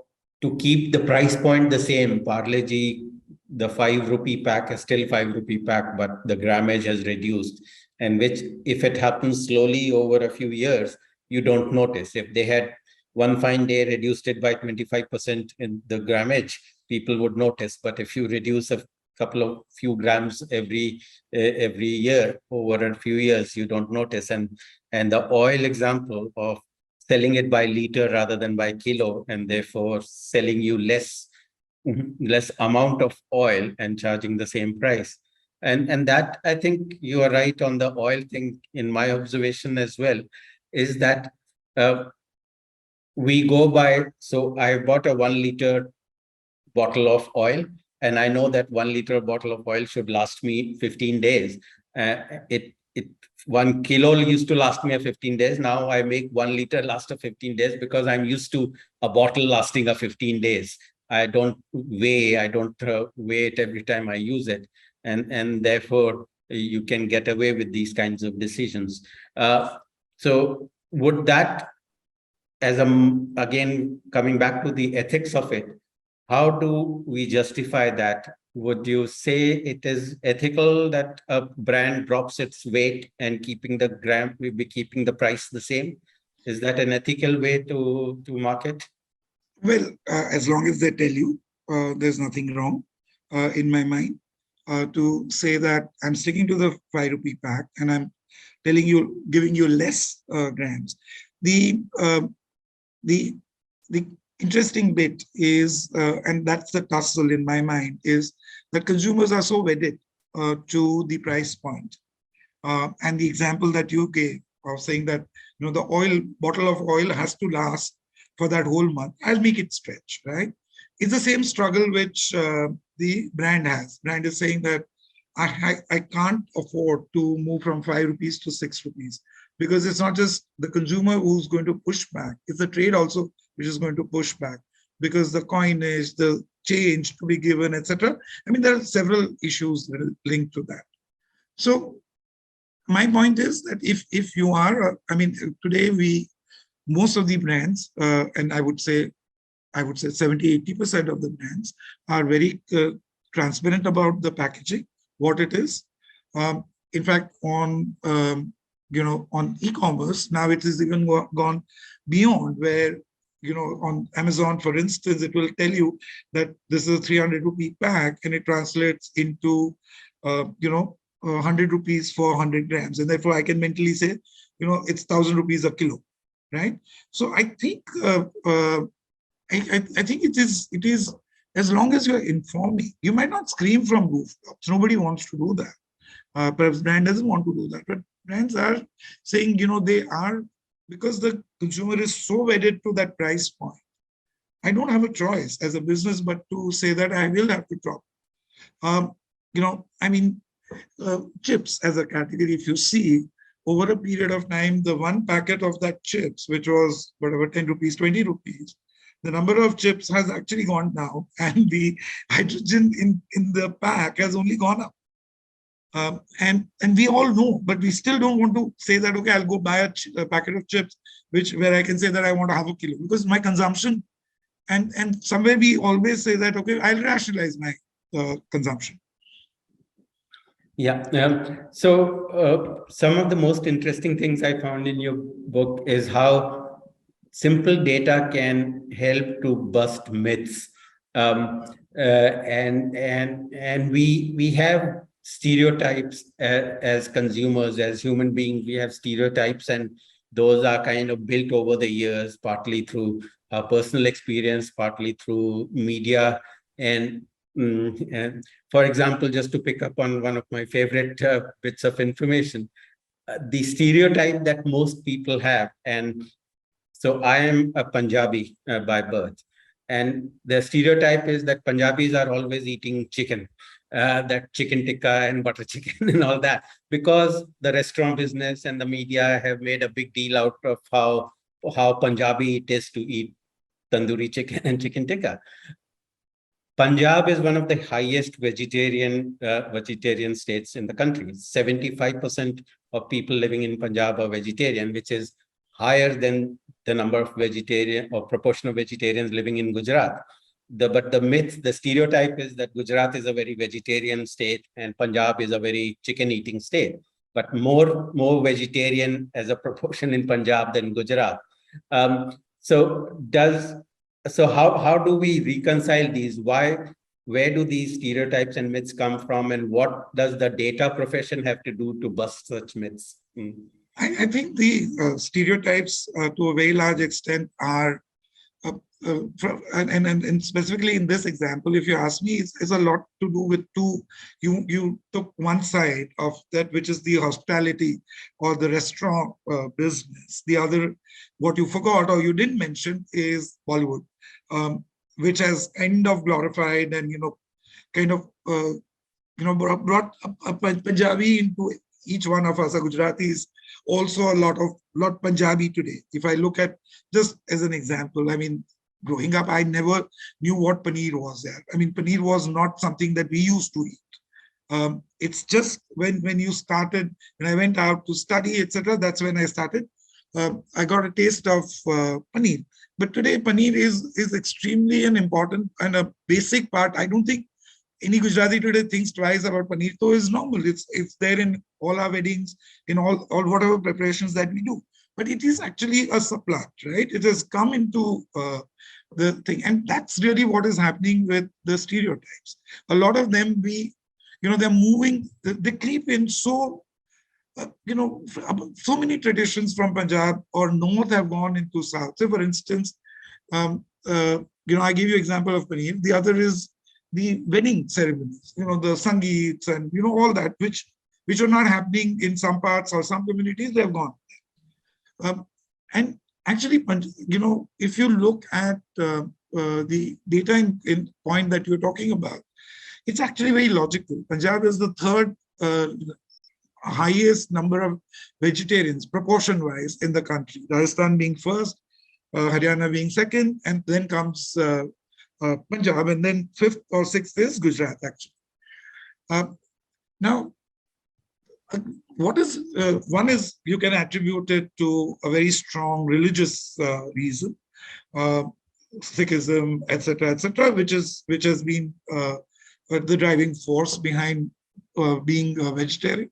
to keep the price point the same. Parle G, the 5 rupee pack is still 5 rupee pack, but the grammage has reduced. And which, if it happens slowly over a few years, you don't notice. If they had one fine day reduced it by 25% in the grammage, people would notice. But if you reduce a couple of few grams every year over a few years, you don't notice. And the oil example of selling it by liter rather than by kilo, and therefore selling you less amount of oil and charging the same price. And that, I think you are right on the oil thing. In my observation as well, is that we go by, so I bought a 1 liter bottle of oil, and I know that 1 liter bottle of oil should last me 15 days. It 1 kilo used to last me 15 days. Now I make 1 liter last a 15 days because I'm used to a bottle lasting a 15 days. I don't weigh it every time I use it, and therefore you can get away with these kinds of decisions. So would that, as again coming back to the ethics of it, how do we justify that? Would you say it is ethical that a brand drops its weight and keeping the price the same? Is that an ethical way to market? Well, as long as they tell you, there's nothing wrong in my mind. To say that I'm sticking to the 5 rupee pack and I'm telling you, giving you less grams. The the interesting bit is, and that's the tussle in my mind, is that consumers are so wedded to the price point. And the example that you gave of saying that, you know, the bottle of oil has to last for that whole month, I'll make it stretch, right? It's the same struggle which the brand has. Brand is saying that I can't afford to move from 5 rupees to 6 rupees, because it's not just the consumer who's going to push back, it's the trade also which is going to push back, because the coinage, the change to be given, etc. I mean, there are several issues linked to that. So my point is that if you are, I mean, today most of the brands, and I would say 70-80% of the brands are very transparent about the packaging, what it is. In fact, on on e-commerce now, it is even gone beyond, where, you know, on Amazon, for instance, it will tell you that this is a 300 rupee pack and it translates into 100 rupees for 100 grams, and therefore I can mentally say, you know, it's 1,000 rupees a kilo, right? So I think I think it is as long as you're informing, you might not scream from rooftops. Nobody wants to do that. Perhaps brand doesn't want to do that, but brands are saying, you know, they are, because the consumer is so wedded to that price point. I don't have a choice as a business but to say that I will have to drop. I mean, chips as a category, if you see over a period of time, the one packet of that chips, which was whatever, 10 rupees, 20 rupees, the number of chips has actually gone down, and the hydrogen in the pack has only gone up. And we all know, but we still don't want to say that, okay, I'll go buy a packet of chips, where I can say that I want to have a kilo, because my consumption, and somewhere we always say that, okay, I'll rationalize my consumption. Yeah. So some of the most interesting things I found in your book is how simple data can help to bust myths. And we have stereotypes as consumers, as human beings. We have stereotypes, and those are kind of built over the years, partly through our personal experience, partly through media. And for example, just to pick up on one of my favorite bits of information, the stereotype that most people have, and so I am a Punjabi by birth, and the stereotype is that Punjabis are always eating chicken, that chicken tikka and butter chicken and all that, because the restaurant business and the media have made a big deal out of how Punjabi it is to eat tandoori chicken and chicken tikka. Punjab is one of the highest vegetarian states in the country. 75% of people living in Punjab are vegetarian, which is higher than the number of vegetarian or proportion of vegetarians living in Gujarat. But the myth, the stereotype is that Gujarat is a very vegetarian state and Punjab is a very chicken eating state, but more vegetarian as a proportion in Punjab than Gujarat. So how do we reconcile these? Where do these stereotypes and myths come from, and what does the data profession have to do to bust such myths? I think the stereotypes to a very large extent are, and specifically in this example, if you ask me, it's a lot to do with two. You took one side of that, which is the hospitality or the restaurant business. The other, what you forgot or you didn't mention, is Bollywood, which has kind of glorified and kind of brought a Punjabi into each one of us. A Gujarati is also a lot Punjabi today. If I look at, just as an example, I mean, growing up, I never knew what paneer was there. I mean, paneer was not something that we used to eat. It's just when I went out to study, etc., that's when I started. I got a taste of paneer. But today, paneer is extremely an important and a basic part. I don't think any Gujarati today thinks twice about paneer. So it's normal. It's there in all our weddings, in all whatever preparations that we do. But it is actually a supplant, right? It has come into the thing. And that's really what is happening with the stereotypes. A lot of them, they're moving, they creep in so, so many traditions from Punjab or North have gone into South. So for instance, I give you example of paneer. The other is the wedding ceremonies, the sangeets and, all that, which are not happening in some parts or some communities, they have gone. And actually, if you look at the data in point that you're talking about, it's actually very logical. Punjab is the third highest number of vegetarians, proportion-wise, in the country. Rajasthan being first, Haryana being second, and then comes Punjab, and then fifth or sixth is Gujarat, actually. Now, what is one is you can attribute it to a very strong religious reason, Sikhism, etc., which has been the driving force behind being a vegetarian.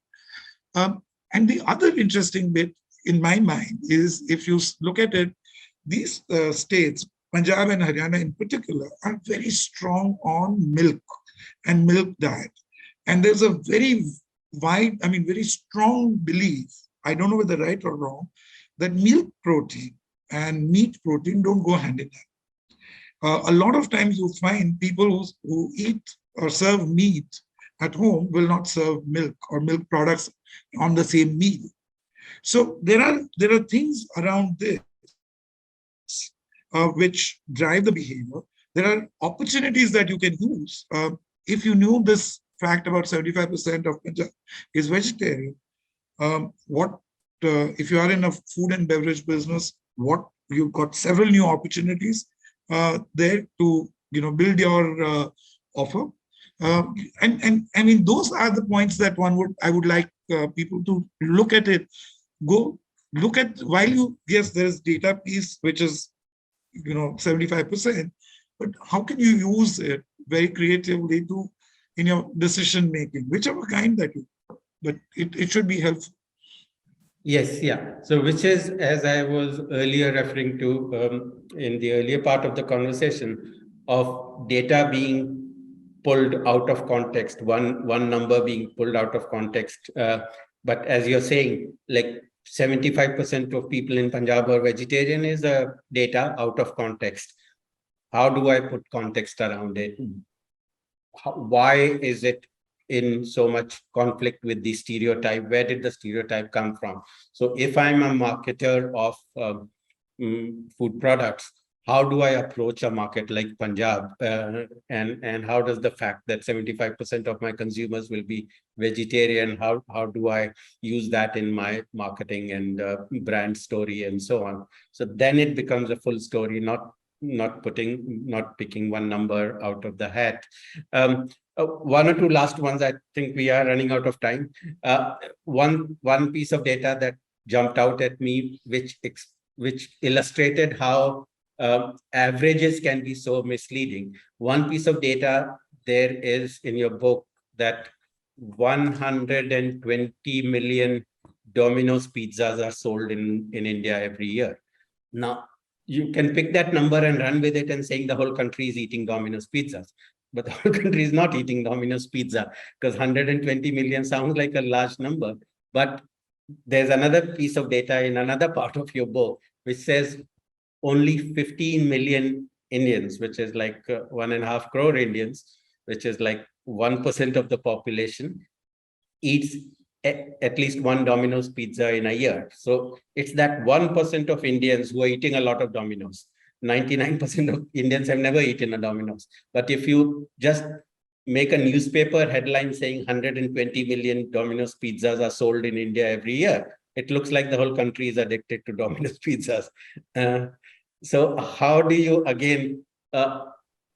And the other interesting bit in my mind is, if you look at it, these states, Punjab and Haryana in particular, are very strong on milk and milk diet. And there's a very very strong belief, I don't know whether right or wrong, that milk protein and meat protein don't go hand in hand. A lot of times you find people who eat or serve meat at home will not serve milk or milk products on the same meal. So there are things around this which drive the behavior. There are opportunities that you can use. If you knew this fact about 75% of Punjab is vegetarian, if you are in a food and beverage business, you've got several new opportunities there to build your offer. And I mean, those are the points that I would like people to look at it. Go look at, yes, there's data piece, which is 75%, but how can you use it very creatively in your decision making, whichever kind that you, but it should be helpful. Yes, yeah. So which is, as I was earlier referring to in the earlier part of the conversation, of data being pulled out of context, one number being pulled out of context. But as you're saying, like 75% of people in Punjab are vegetarian is data out of context. How do I put context around it? Why is it in so much conflict with the stereotype? Where did the stereotype come from? So if I'm a marketer of food products, how do I approach a market like Punjab? And how does the fact that 75% of my consumers will be vegetarian, how do I use that in my marketing and brand story and so on? So then it becomes a full story, not picking one number out of the hat. One or two last ones. I think we are running out of time. One piece of data that jumped out at me, which illustrated how averages can be so misleading. One piece of data there is in your book that 120 million Domino's pizzas are sold in India every year. Now, you can pick that number and run with it and saying the whole country is eating Domino's pizzas. But the whole country is not eating Domino's pizza, because 120 million sounds like a large number. But there's another piece of data in another part of your book, which says only 15 million Indians, which is like 1.5 crore Indians, which is like 1% of the population, eats at least one Domino's pizza in a year. So it's that 1% of Indians who are eating a lot of Domino's. 99% of Indians have never eaten a Domino's. But if you just make a newspaper headline saying 120 million Domino's pizzas are sold in India every year, it looks like the whole country is addicted to Domino's pizzas. So how do you, again,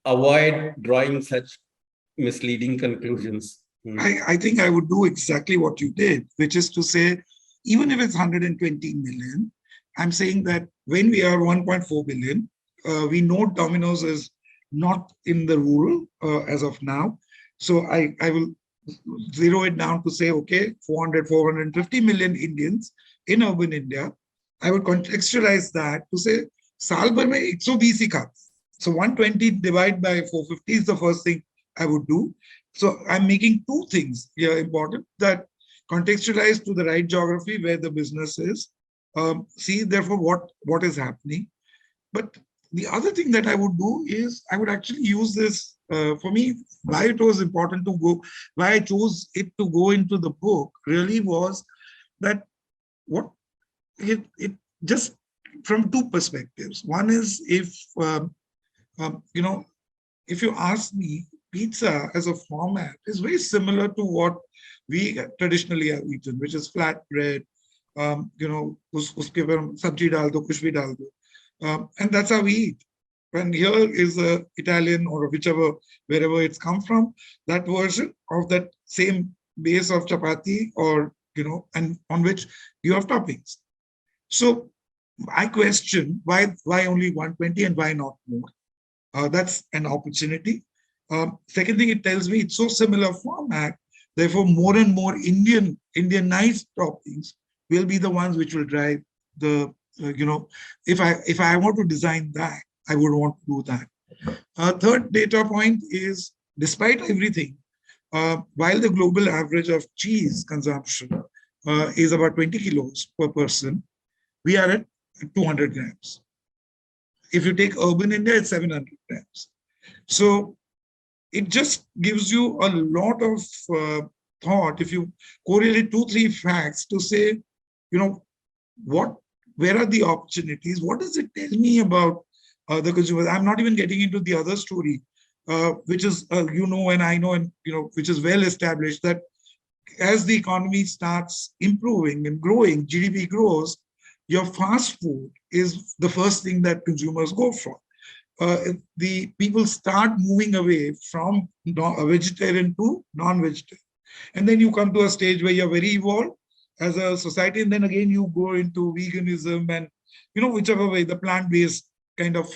avoid drawing such misleading conclusions? I think I would do exactly what you did, which is to say, even if it's 120 million, I'm saying that when we are 1.4 billion, we know Domino's is not in the rural as of now. So I will zero it down to say, okay, 450 million Indians in urban India. I would contextualize that to say, saal bhar mein 120 hi khate. So 120 divided by 450 is the first thing I would do. So I'm making two things here important, that contextualize to the right geography where the business is, see therefore what is happening. But the other thing that I would do is I would actually use this, for me, why it was important to go, why I chose it to go into the book really was that what it just from two perspectives. One is if you ask me, pizza as a format is very similar to what we traditionally have eaten, which is flat bread, uske par sabji dal do, kuch bhi dal do. And that's how we eat. And here is a Italian or whichever, wherever it's come from, that version of that same base of chapati or, and on which you have toppings. So I question why only 120 and why not more? That's an opportunity. Second thing, it tells me it's so similar format, therefore more and more Indianized toppings will be the ones which will drive the, if I want to design that, I would want to do that. Third data point is, despite everything, while the global average of cheese consumption is about 20 kilos per person, we are at 200 grams. If you take urban India, it's 700 grams. So it just gives you a lot of thought if you correlate 2-3 facts to say, where are the opportunities? What does it tell me about the consumers? I'm not even getting into the other story, which is, and I know, and, which is well established, that as the economy starts improving and growing, GDP grows, your fast food is the first thing that consumers go for. The people start moving away from vegetarian to non-vegetarian. And then you come to a stage where you're very evolved as a society, and then again you go into veganism and, whichever way the plant-based kind of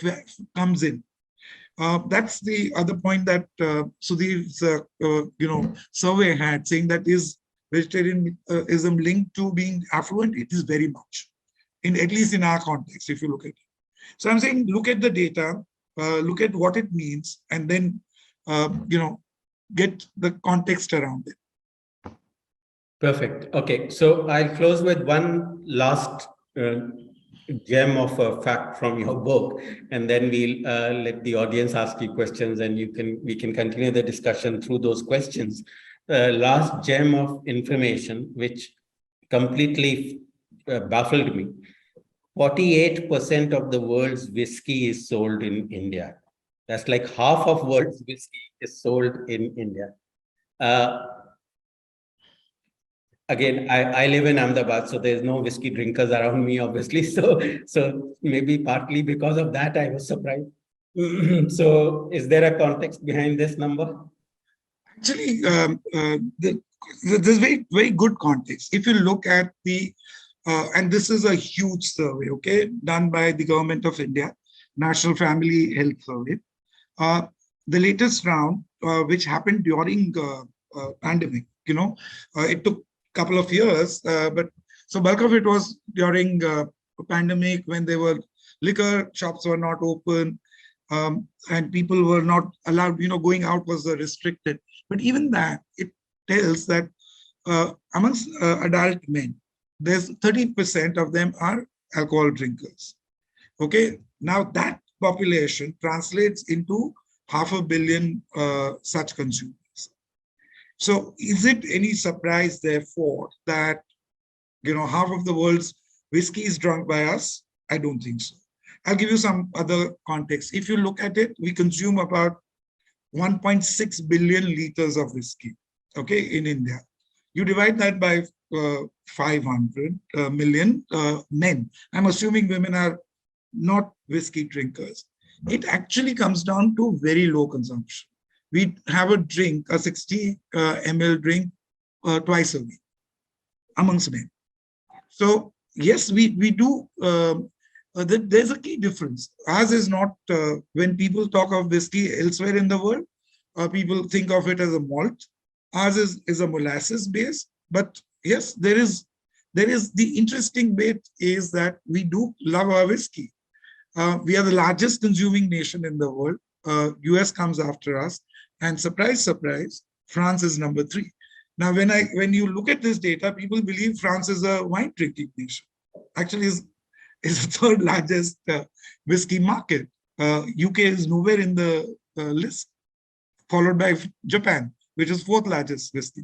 comes in. That's the other point that Sudhir's, survey had, saying that is vegetarianism linked to being affluent? It is very much, at least in our context, if you look at it. So I'm saying, look at the data, look at what it means, and then, get the context around it. Perfect. Okay, so I'll close with one last gem of a fact from your book, and then we'll let the audience ask you questions, and we can continue the discussion through those questions. Last gem of information, which completely baffled me. 48% of the world's whiskey is sold in India. That's like half of world's whiskey is sold in India. Again, I live in Ahmedabad, so there's no whiskey drinkers around me, obviously. So maybe partly because of that, I was surprised. So is there a context behind this number? Actually, there's very good context. If you look at and this is a huge survey, okay, done by the Government of India, National Family Health Survey. The latest round, which happened during pandemic, it took couple of years, but so bulk of it was during pandemic when liquor shops were not open, and people were not allowed, going out was restricted. But even that, it tells that amongst adult men, there's 30% of them are alcohol drinkers. Okay, now that population translates into 500 million such consumers. So is it any surprise, therefore, that half of the world's whiskey is drunk by us? I don't think so. I'll give you some other context. If you look at it, we consume about 1.6 billion liters of whiskey, okay, in India. You divide that by 500 million men. I'm assuming women are not whiskey drinkers. It actually comes down to very low consumption. We have a drink, a 60 ml drink twice a week amongst men. So yes, we do. There's a key difference. Ours is not, when people talk of whiskey elsewhere in the world, people think of it as a malt. Ours is a molasses base. But yes, there is the interesting bit is that we do love our whiskey. We are the largest consuming nation in the world. US comes after us. And surprise, surprise, France is number 3. Now, when you look at this data, people believe France is a wine drinking nation. Actually, is the third largest whiskey market. UK is nowhere in the list, followed by Japan, which is 4th largest whiskey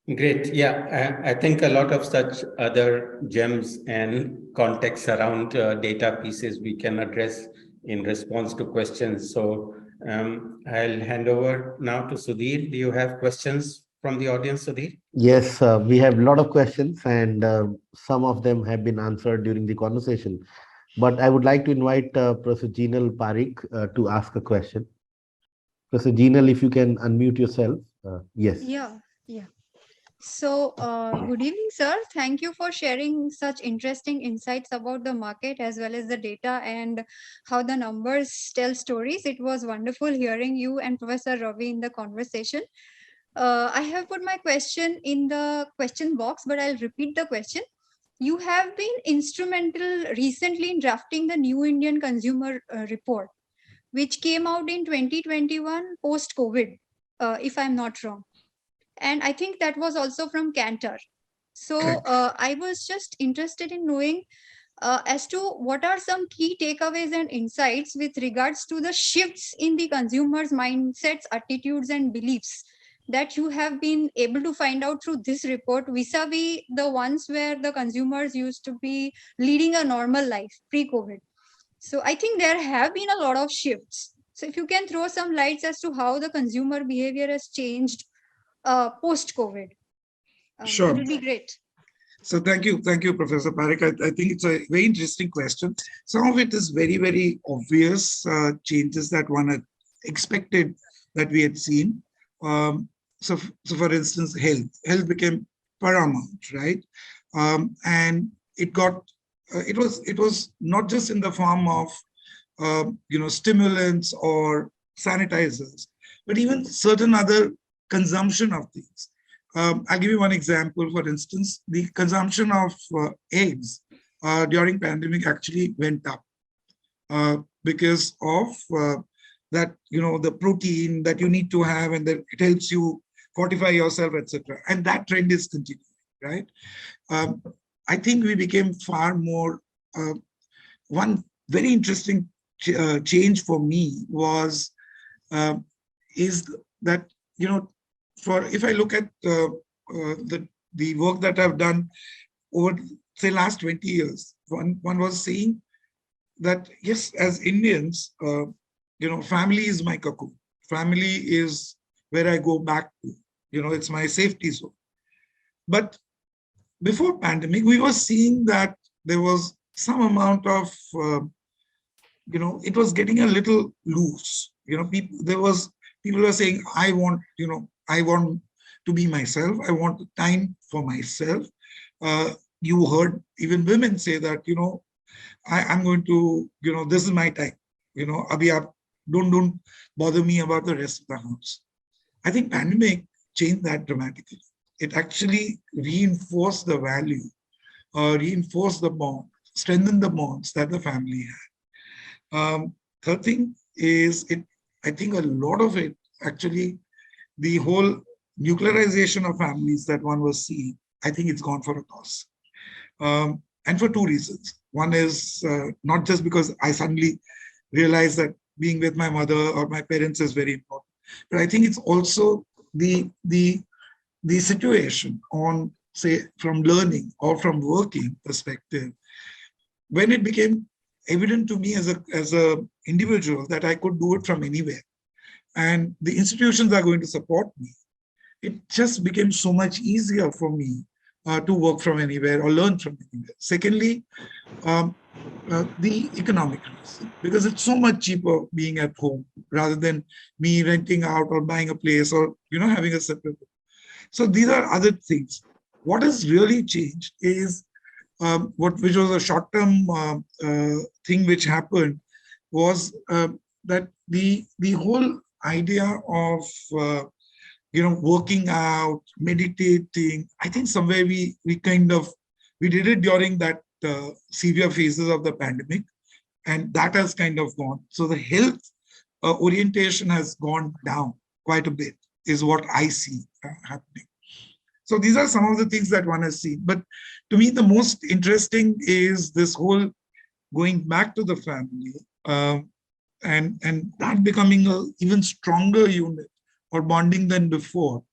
market. Great. Yeah, I think a lot of such other gems and contexts around data pieces we can address in response to questions. So I'll hand over now to Sudhir. Do you have questions from the audience, Sudhir? Yes, we have a lot of questions, and some of them have been answered during the conversation. But I would like to invite Professor Jinal Parikh to ask a question. Professor Jinal, if you can unmute yourself. Yes. Yeah. So, good evening, sir. Thank you for sharing such interesting insights about the market as well as the data and how the numbers tell stories. It was wonderful hearing you and Professor Ravi in the conversation. I have put my question in the question box, but I'll repeat the question. You have been instrumental recently in drafting the New Indian Consumer Report, which came out in 2021 post-COVID, if I'm not wrong. And I think that was also from KANTAR. So I was just interested in knowing as to what are some key takeaways and insights with regards to the shifts in the consumers' mindsets, attitudes, and beliefs that you have been able to find out through this report vis-a-vis the ones where the consumers used to be leading a normal life pre-COVID. So I think there have been a lot of shifts. So if you can throw some lights as to how the consumer behavior has changed post-COVID, Sure. it would be great. So thank you, Professor Parikh. I think it's a very interesting question. Some of it is very, very obvious changes that one had expected that we had seen. So for instance, health became paramount, right? And it was not just in the form of stimulants or sanitizers, but even certain other consumption of things. I'll give you one example. For instance, the consumption of eggs during pandemic actually went up because of that, the protein that you need to have, and that it helps you fortify yourself, etc. And that trend is continuing, right? I think we became far more, one very interesting change for me was, is that, for if I look at the work that I've done over, say, last 20 years, one was saying that, yes, as Indians, family is my cocoon. Family is where I go back to. It's my safety zone. But before pandemic, we were seeing that there was some amount of, it was getting a little loose. People were saying, I want to be myself. I want time for myself. You heard even women say that, I'm going to, this is my time. Abhi aap don't bother me about the rest of the house. I think pandemic changed that dramatically. It actually reinforced the value, reinforced the bond, strengthened the bonds that the family had. Third thing is, I think a lot of it, actually, the whole nuclearization of families that one was seeing, I think it's gone for a toss. And for two reasons. One is not just because I suddenly realized that being with my mother or my parents is very important, but I think it's also the situation on, say, from learning or from working perspective, when it became evident to me as a individual that I could do it from anywhere, and the institutions are going to support me, it just became so much easier for me to work from anywhere or learn from anywhere. Secondly, the economic reason, because it's so much cheaper being at home rather than me renting out or buying a place or having a separate. So these are other things. What has really changed is which was a short-term thing which happened was that the whole idea of working out, meditating. I think somewhere we did it during that severe phases of the pandemic, and that has kind of gone. So the health orientation has gone down quite a bit, is what I see happening. So these are some of the things that one has seen. But to me, the most interesting is this whole going back to the family and that becoming an even stronger unit or bonding than before,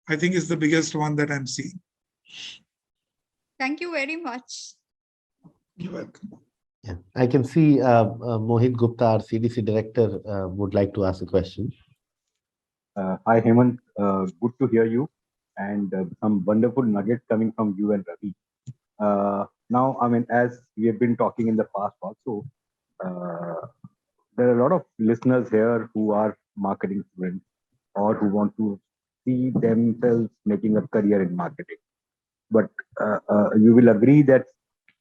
I think is the biggest one that I'm seeing. Thank you very much. You're welcome. Yeah, I can see Mohit Gupta, our CDC director, would like to ask a question. Hi, Hemant. Good to hear you, and some wonderful nuggets coming from you and Ravi. Now, I mean, as we have been talking in the past also, there are a lot of listeners here who are marketing students or who want to see themselves making a career in marketing. But you will agree that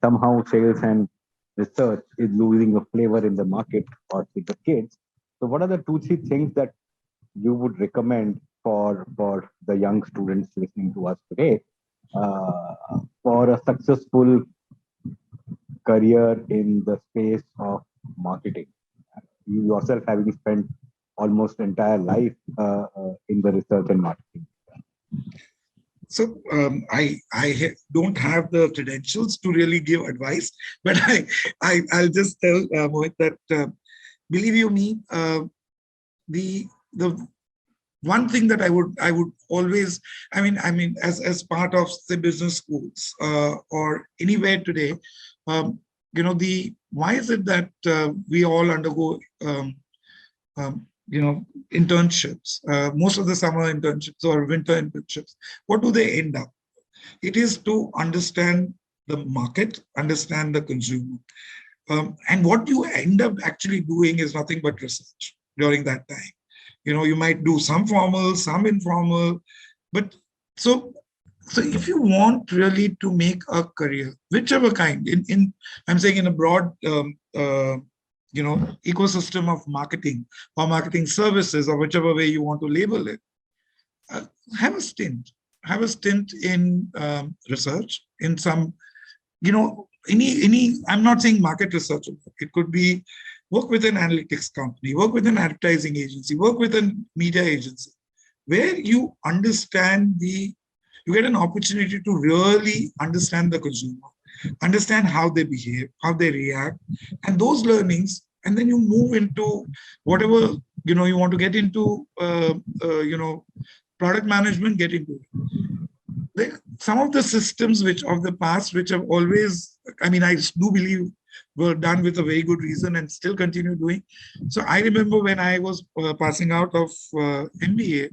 somehow sales and research is losing a flavor in the market or with the kids. So what are the 2-3 things that you would recommend for the young students listening to us today for a successful career in the space of marketing? You yourself having spent almost entire life in the research and marketing. So I don't have the credentials to really give advice, but I'll just tell Mohit that believe you me, the one thing that I would always, I mean as part of the business schools or anywhere today, why is it that we all undergo internships, most of the summer internships or winter internships? What do they end up? It is to understand the market, understand the consumer. And what you end up actually doing is nothing but research during that time. You might do some formal, some informal, but so if you want really to make a career, whichever kind, I'm saying in a broad ecosystem of marketing or marketing services, or whichever way you want to label it, have a stint in research, in some, any, I'm not saying market research, it could be work with an analytics company, work with an advertising agency, work with a media agency, where you understand you get an opportunity to really understand the consumer, understand how they behave, how they react, and those learnings, and then you move into whatever, you want to get into, product management, get into it. Some of the systems which of the past, which have always, I do believe were done with a very good reason and still continue doing. So I remember when I was passing out of MBA,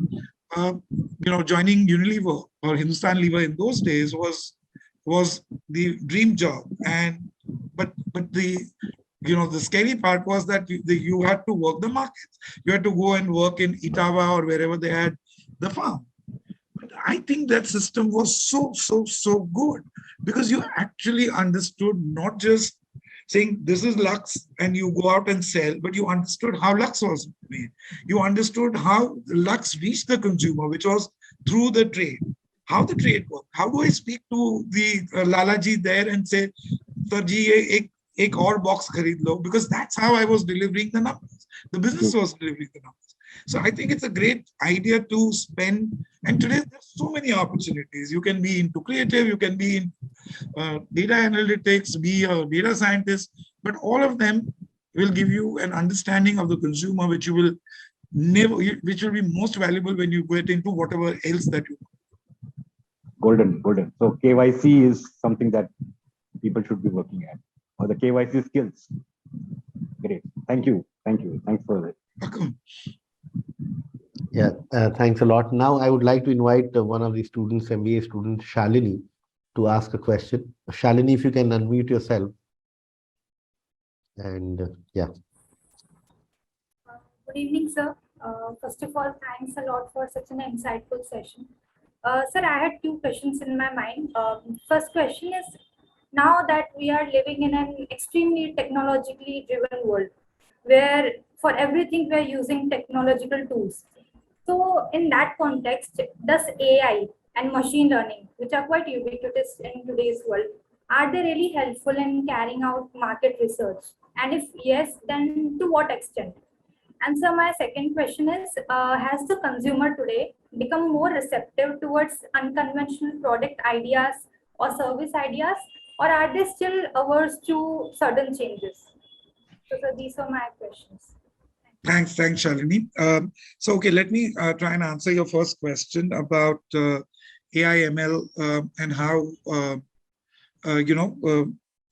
joining Unilever or Hindustan Lever in those days was the dream job. But the the scary part was that you had to work the markets. You had to go and work in Itawa or wherever they had the farm. But I think that system was so good, because you actually understood not just saying this is Lux and you go out and sell, but you understood how Lux was made. You understood how Lux reached the consumer, which was through the trade. How the trade worked. How do I speak to the Lalaji there and say, Sir ji, ek aur box kharid lo, because that's how I was delivering the numbers. The business was delivering the numbers. So I think it's a great idea to spend. And today there's so many opportunities. You can be into creative, you can be in data analytics, be a data scientist, but all of them will give you an understanding of the consumer, which will be most valuable when you get into whatever else that you want. Golden. So KYC is something that people should be working at, or the KYC skills. Great. Thank you. Thanks for that. Yeah, thanks a lot. Now I would like to invite one of the students, MBA student, Shalini, to ask a question. Shalini, if you can unmute yourself. And yeah. Good evening, sir. First of all, thanks a lot for such an insightful session. Sir, I had two questions in my mind. First question is, now that we are living in an extremely technologically driven world, where for everything we are using technological tools. So in that context, does AI and machine learning, which are quite ubiquitous in today's world, are they really helpful in carrying out market research? And if yes, then to what extent? And so my second question is, has the consumer today become more receptive towards unconventional product ideas or service ideas, or are they still averse to certain changes? So these are my questions. Thanks, Shalini. Okay, let me try and answer your first question about AI, ML, and how,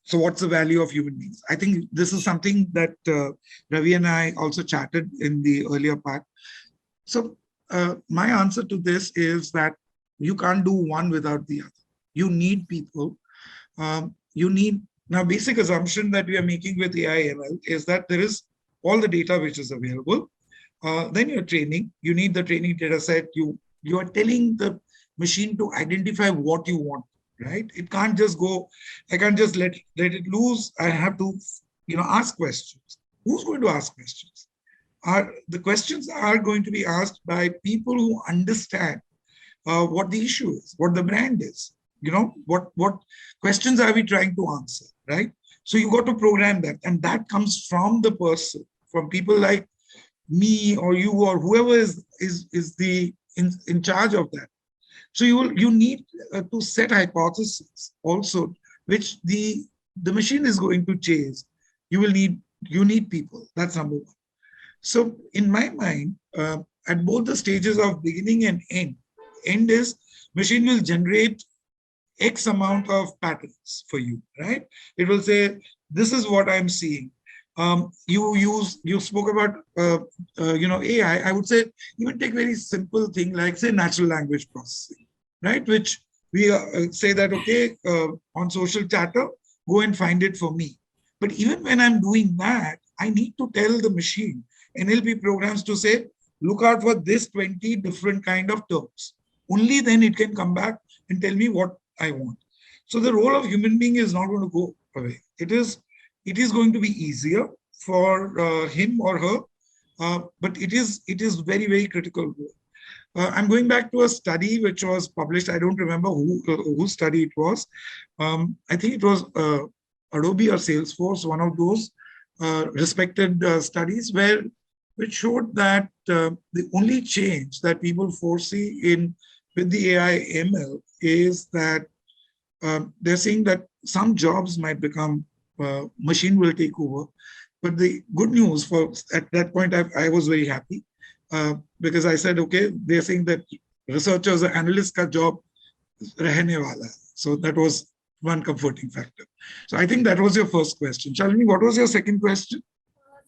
so what's the value of human beings? I think this is something that Ravi and I also chatted in the earlier part. So my answer to this is that you can't do one without the other. You need people. Now, basic assumption that we are making with AI, ML is that there is all the data which is available. Then you're training. You need the training data set. You are telling the machine to identify what you want, right? It can't just go, I can't just let it loose. I have to, ask questions. Who's going to ask questions? The questions are going to be asked by people who understand what the issue is, what the brand is. What questions are we trying to answer, right? So you got to program that, and that comes from the person, from people like me or you or whoever is in charge of that. So you need to set hypotheses also, which the machine is going to chase. You need people. That's number one. So in my mind, at both the stages of beginning and end is machine will generate X amount of patterns for you, right? It will say, this is what I'm seeing. You spoke about, AI. I would say even take very simple thing like say natural language processing, right? Which we say that, okay, on social chatter, go and find it for me. But even when I'm doing that, I need to tell the machine, NLP programs to say, look out for this 20 different kind of terms. Only then it can come back and tell me what I want. So the role of human being is not going to go away. It is going to be easier for him or her, but it is very, very critical. I'm going back to a study which was published. I don't remember whose study it was. I think it was Adobe or Salesforce, one of those, respected studies which showed that the only change that people foresee with the AI ML is that they're saying that some jobs might become machine will take over. But the good news at that point, I was very happy because I said, okay, they're saying that researchers or analysts ka job rehne wala. So that was one comforting factor. So I think that was your first question. Shalini, what was your second question?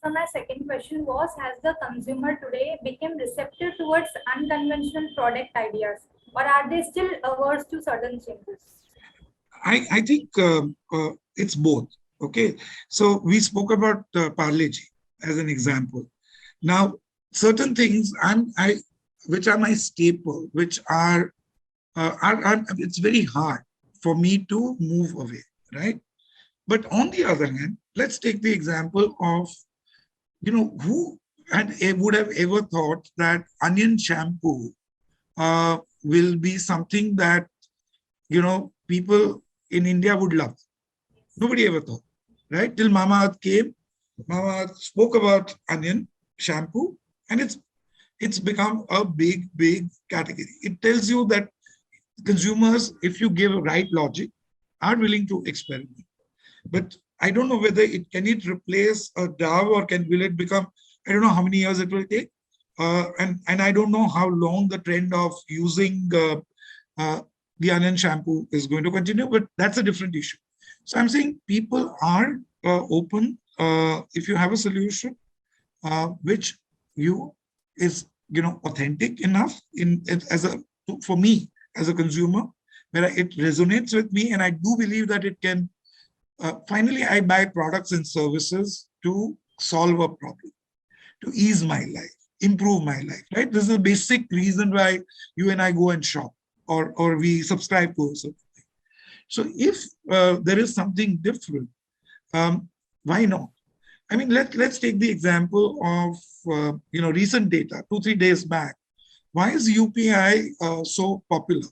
So my second question was, has the consumer today become receptive towards unconventional product ideas, or are they still averse to sudden changes? I think it's both. Okay, so we spoke about Parle Ji as an example. Now, certain things which are my staple, which are it's very hard for me to move away, right? But on the other hand, let's take the example of, who would have ever thought that onion shampoo will be something that, people in India would love. Nobody ever thought, right? Till Mama came, Mama spoke about onion shampoo, and it's become a big category. It tells you that consumers, if you give a right logic, are willing to experiment. But I don't know whether can replace a Dove, or will it become, I don't know how many years it will take. And I don't know how long the trend of using the onion shampoo is going to continue, but that's a different issue. So I'm saying people are open if you have a solution which is authentic enough for me as a consumer, where it resonates with me, and I do believe that it can. Finally, I buy products and services to solve a problem, to ease my life, improve my life. Right? This is a basic reason why you and I go and shop, or we subscribe to something. So if there is something different, why not? I mean, let's take the example of recent data, 2-3 days back. Why is UPI so popular?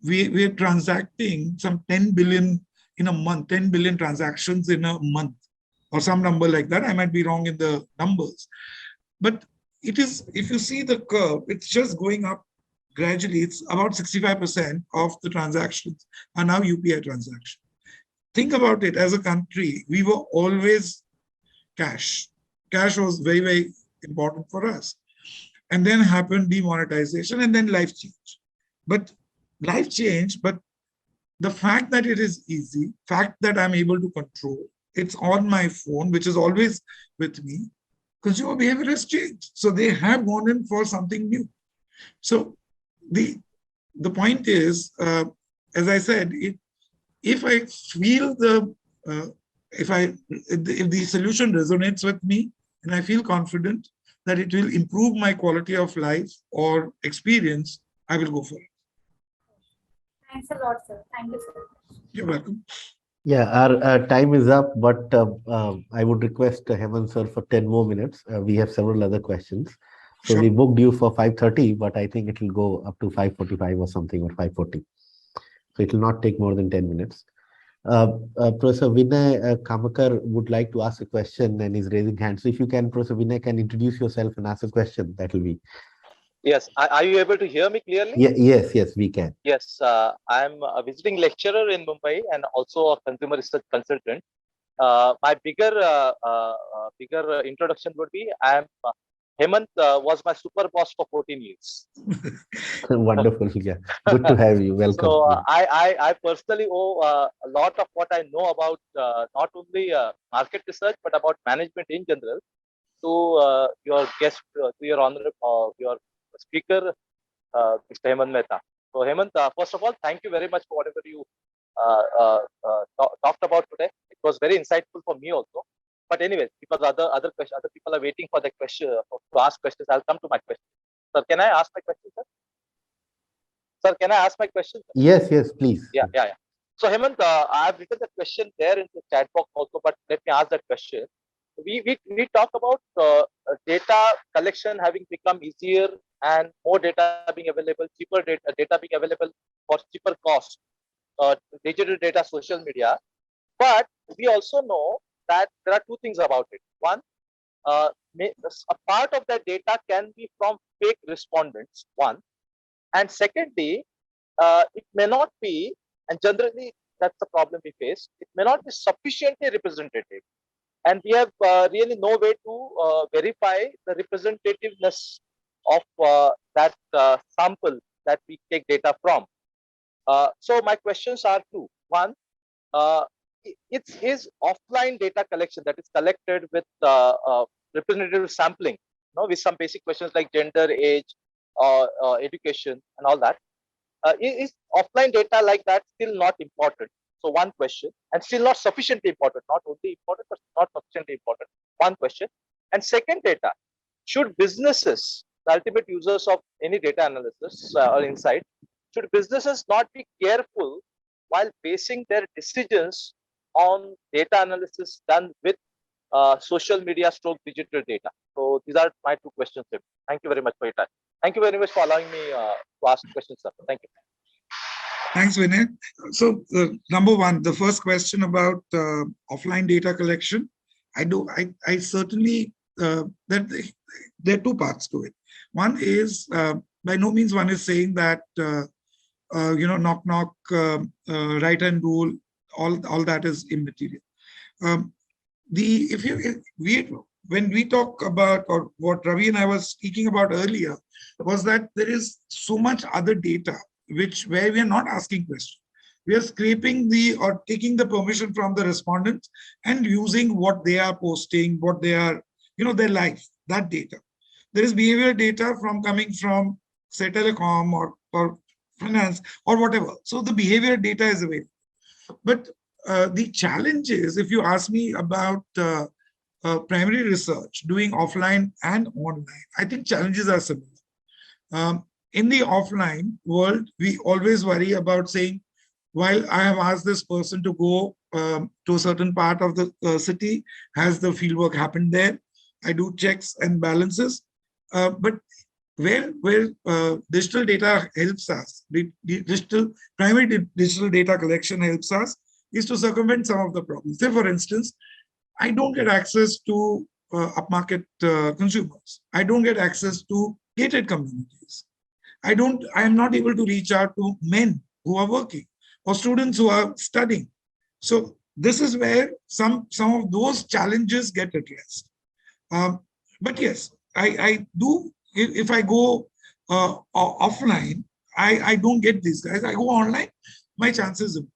We're transacting some 10 billion in a month, 10 billion transactions in a month, or some number like that. I might be wrong in the numbers, but it is, if you see the curve, it's just going up gradually. It's about 65% of the transactions are now UPI transactions. Think about it. As a country, we were always cash. Cash was very important for us. And then happened demonetization, and then life change. But life change, but the fact that it is easy, fact that I'm able to control, it's on my phone, which is always with me, consumer behavior has changed. So they have gone in for something new. So the point is, as I said, if I feel if the solution resonates with me, and I feel confident that it will improve my quality of life or experience, I will go for it. Thanks a lot, sir. Thank you, sir. You're welcome. Yeah, our time is up, but I would request Hemant sir for 10 more minutes. We have several other questions. So Sure. we booked you for 5:30, but I think it will go up to 5:45 or something, or 5:40. So it will not take more than 10 minutes. Professor Vinay Kamakar would like to ask a question and is raising hand. So if you can, Professor Vinay, can introduce yourself and ask a question, that will be. Yes. Are you able to hear me clearly? Yes, we can. Yes. I'm a visiting lecturer in Mumbai and also a consumer research consultant. My bigger introduction would be Hemant was my super boss for 14 years. Wonderful. Yeah. Good to have you. Welcome. So Yeah. I personally owe a lot of what I know about not only market research, but about management in general to your guest, to your honorable, your speaker, Mr. Hemant Mehta. So Hemant, first of all, thank you very much for whatever you talked about today. It was very insightful for me also. But anyways, because other people are waiting for the question to ask questions, I'll come to my question. Sir, can I ask my question, sir? Sir, can I ask my question? Yes, please. Yeah. So Hemant, I've written the question there in the chat box also, but let me ask that question. We talk about data collection having become easier and more data being available, cheaper data being available for cheaper cost, digital data, social media. But we also know that there are two things about it. One, a part of that data can be from fake respondents, one. And secondly, it may not be, and generally that's the problem we face, it may not be sufficiently representative. And we have really no way to verify the representativeness of that sample that we take data from. So my questions are two. One, uh, it's his offline data collection that is collected with representative sampling, with some basic questions like gender, age, education, and all that. Is offline data like that still not important? So one question, and still not sufficiently important, not only important, but not sufficiently important. One question. And second data, should businesses, the ultimate users of any data analysis or insight, should businesses not be careful while basing their decisions on data analysis done with social media stroke digital data? So these are my two questions. Thank you very much for your time. Thank you very much for allowing me to ask questions, sir. Thank you. Thanks, Vinay. So, number one, the first question about offline data collection, I certainly, that there are two parts to it. One is, by no means one is saying that, knock, knock, right hand rule, all that is immaterial. When we talk about, or what Ravi and I was speaking about earlier, was that there is so much other data where we are not asking questions. We are scraping or taking the permission from the respondents and using what they are posting, what they are, their life, that data. There is behavioral data coming from, say, telecom or finance or whatever. So the behavior data is available. But the challenge is, if you ask me about primary research, doing offline and online, I think challenges are similar. In the offline world, we always worry about saying, while I have asked this person to go to a certain part of the city, has the fieldwork happened there? I do checks and balances. But where digital data helps us, primary digital data collection helps us, is to circumvent some of the problems. Say, for instance, I don't get access to upmarket consumers. I don't get access to gated communities. I am not able to reach out to men who are working or students who are studying. So this is where some of those challenges get addressed. But yes, I do, if I go offline, I don't get these guys. I go online, my chances improve.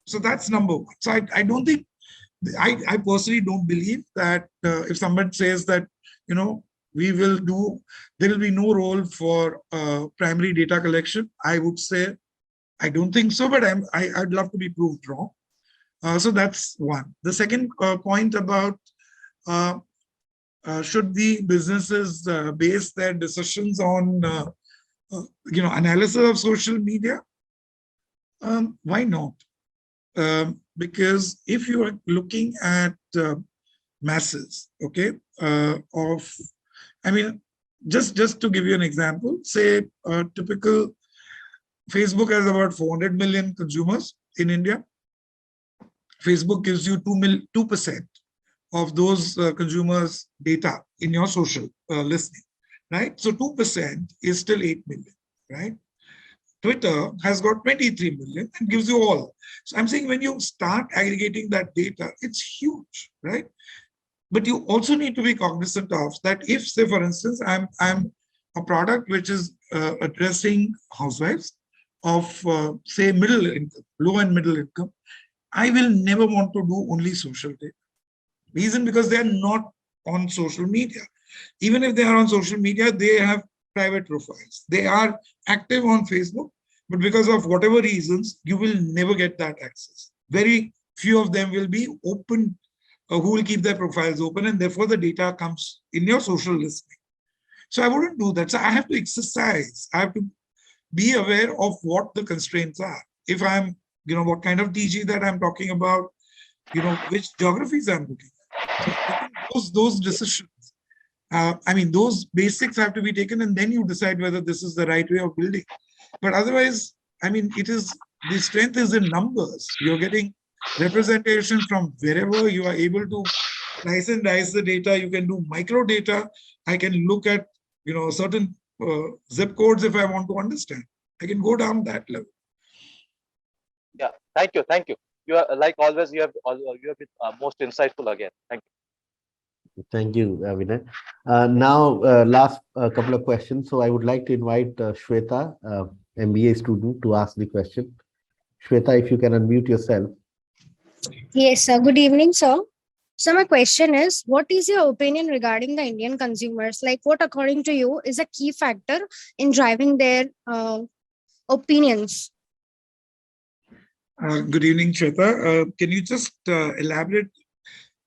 So that's number one. So I don't think, I personally don't believe that if somebody says that, there will be no role for primary data collection, I would say, I don't think so, but I'd love to be proved wrong. So that's one. The second point about should the businesses base their decisions on, analysis of social media? Why not? Because if you are looking at masses, okay, just to give you an example, say a typical Facebook has about 400 million consumers in India. Facebook gives you 2% of those consumers' data in your social listening, right? So 2% is still 8 million, right? Twitter has got 23 million and gives you all. So I'm saying when you start aggregating that data, it's huge, right? But you also need to be cognizant of that. If, say, for instance, I'm a product which is addressing housewives of, say, middle income, low and middle income, I will never want to do only social data. Reason, because they are not on social media. Even if they are on social media, they have private profiles. They are active on Facebook, but because of whatever reasons, you will never get that access. Very few of them will be open, who will keep their profiles open, and therefore the data comes in your social listening. So I wouldn't do that. So I have to exercise. I have to be aware of what the constraints are. If I'm, what kind of DG that I'm talking about, which geographies I'm looking at. So those decisions, those basics have to be taken, and then you decide whether this is the right way of building. But otherwise, the strength is in numbers. You're getting representation from wherever you are able to slice and dice the data. You can do micro data. I can look at, certain zip codes if I want to understand. I can go down that level. Yeah, thank you, thank you. You are, like always, you have been most insightful again. Thank you. Thank you, Vinay. Now, last couple of questions. So I would like to invite Shweta, MBA student, to ask the question. Shweta, if you can unmute yourself. Yes, sir. Good evening, sir. So my question is, what is your opinion regarding the Indian consumers? Like, what according to you is a key factor in driving their opinions? Good evening, Shweta. Can you just elaborate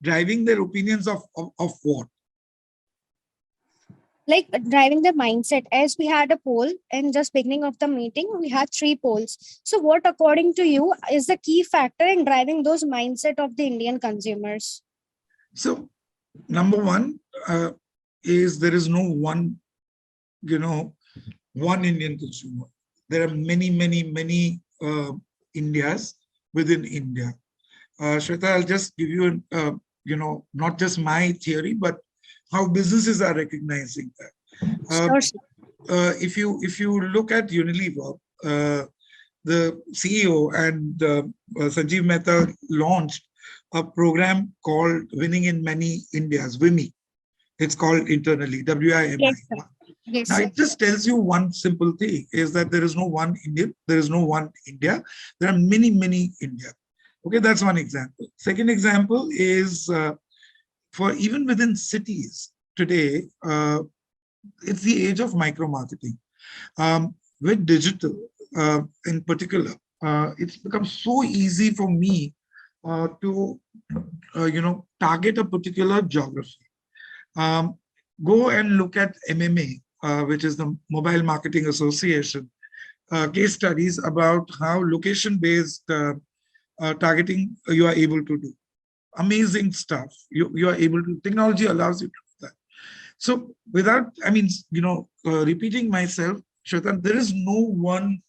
driving their opinions of what? Like driving the mindset, as we had a poll in just beginning of the meeting, we had 3 polls. So what according to you is the key factor in driving those mindset of the Indian consumers? So, number one is there is no one, one Indian consumer. There are many, many, many Indias within India. Shweta, I'll just give you, not just my theory, but how businesses are recognizing that. If you look at Unilever, the CEO and Sanjeev Mehta launched a program called Winning in Many Indias, WIMI. It's called internally, WIMI. Yes, sir. Yes, Now, sir. it just tells you one simple thing, is that there is no one Indian, there is no one India. There are many, many India. Okay, that's one example. Second example is for even within cities today, it's the age of micro-marketing. With digital in particular, it's become so easy for me to, target a particular geography. Go and look at MMA, which is the Mobile Marketing Association, case studies about how location-based targeting you are able to do. Amazing stuff. You are able to, technology allows you to do that. So without, repeating myself, Shwetan, there is no one,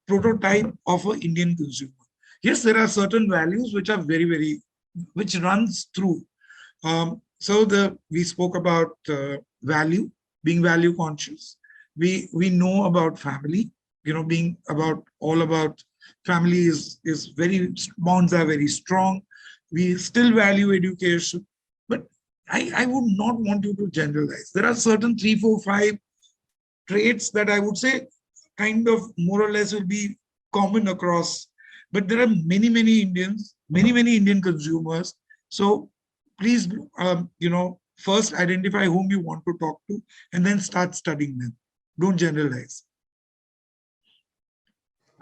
prototype of an Indian consumer. Yes, there are certain values which are very, very, which runs through. We spoke about value, being value conscious. We know about family, being all about family is very, bonds are very strong. We still value education, but I would not want you to generalize. There are certain 3, 4, 5 traits that I would say kind of more or less will be common across, but there are many, many Indians, many, many Indian consumers. So please, first identify whom you want to talk to and then start studying them. Don't generalize.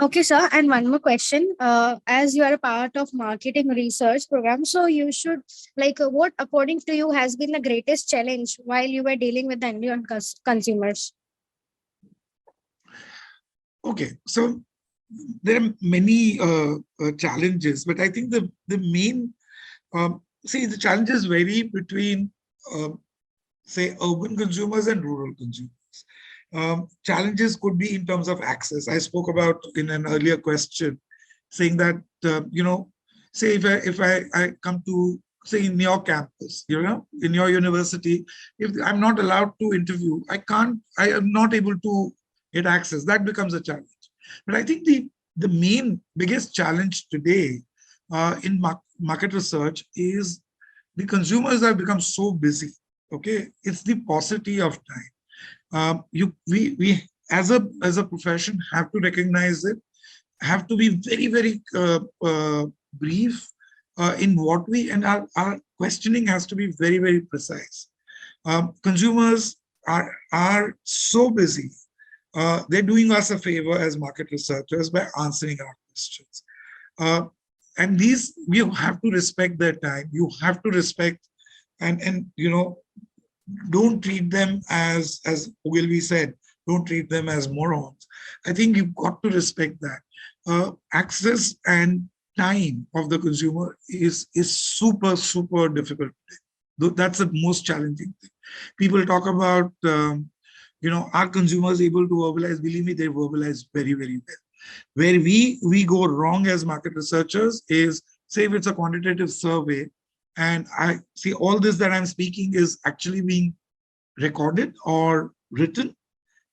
Okay, sir. And one more question. As you are a part of marketing research program, so you should what according to you has been the greatest challenge while you were dealing with the Indian consumers? Okay, so there are many challenges, but I think the main, the challenges vary between, say, urban consumers and rural consumers. Challenges could be in terms of access. I spoke about in an earlier question, saying that, say if I come to, say, in your campus, in your university, if I'm not allowed to interview, I am not able to get access. That becomes a challenge. But I think the main biggest challenge today in market research is the consumers have become so busy. Okay, it's the paucity of time. We as a profession have to recognize it, have to be very, very brief in what we, and our questioning has to be very, very precise. Consumers are so busy. They're doing us a favor as market researchers by answering our questions. And these, we have to respect their time. You have to respect and don't treat them as Ogilvy said, don't treat them as morons. I think you've got to respect that. Access and time of the consumer is super, super difficult. That's the most challenging thing. People talk about, are consumers able to verbalize? Believe me, they verbalize very, very well. Where we go wrong as market researchers is, say if it's a quantitative survey, and I see all this that I'm speaking is actually being recorded or written.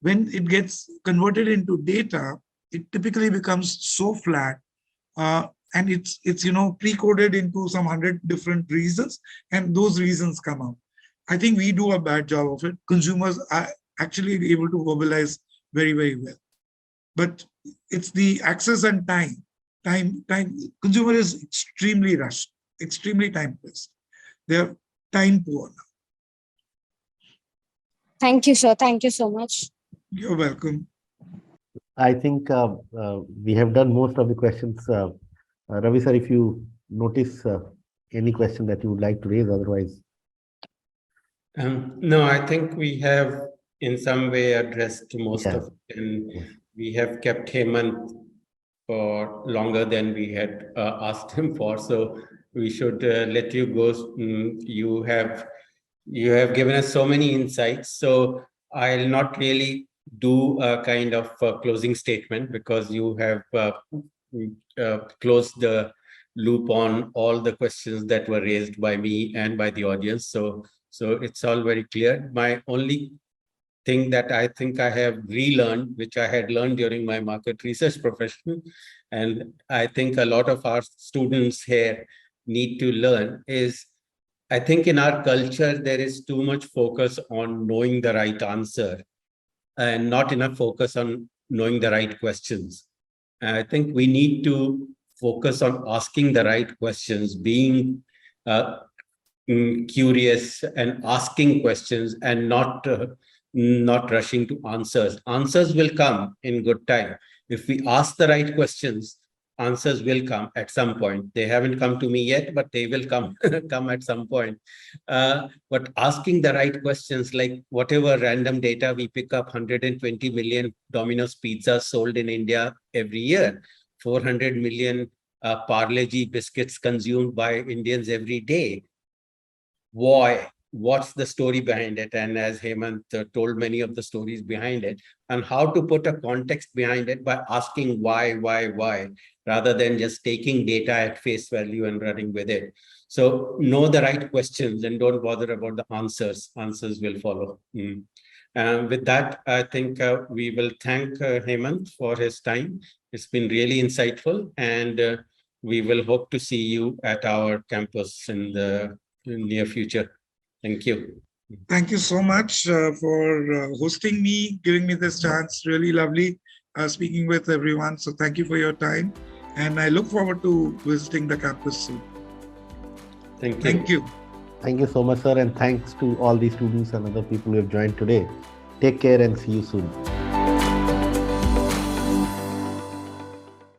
When it gets converted into data, it typically becomes so flat, and it's pre-coded into some 100 different reasons, and those reasons come out. I think we do a bad job of it. Consumers are actually able to verbalize very, very well. But it's the access and time. Consumer is extremely rushed, extremely time pressed. They're time poor now. Thank you, sir. Thank you so much. You're welcome. I think we have done most of the questions. Ravi sir, if you notice any question that you would like to raise, otherwise. No, I think we have in some way addressed most Yeah. of it, and we have kept Hemant for longer than we had asked him for. So we should let you go. You have given us so many insights. So I'll not really do a kind of closing statement, because you have closed the loop on all the questions that were raised by me and by the audience. So it's all very clear. My only thing that I think I have relearned, which I had learned during my market research profession, and I think a lot of our students here need to learn, is I think in our culture, there is too much focus on knowing the right answer and not enough focus on knowing the right questions. And I think we need to focus on asking the right questions, being curious and asking questions, and not rushing to answers. Answers will come in good time. If we ask the right questions, answers will come at some point. They haven't come to me yet, but they will come at some point. But asking the right questions, like whatever random data we pick up, 120 million Domino's pizzas sold in India every year, 400 million Parle-G biscuits consumed by Indians every day. Why? What's the story behind it? And as Hemant told many of the stories behind it, and how to put a context behind it by asking why, rather than just taking data at face value and running with it. So know the right questions and don't bother about the answers. Answers will follow. With that, I think we will thank Hemant for his time. It's been really insightful, and we will hope to see you at our campus in the near future. Thank you. Thank you so much for hosting me, giving me this chance. Really lovely speaking with everyone. So thank you for your time. And I look forward to visiting the campus soon. Thank you. Thank you. Thank you so much, sir. And thanks to all the students and other people who have joined today. Take care and see you soon.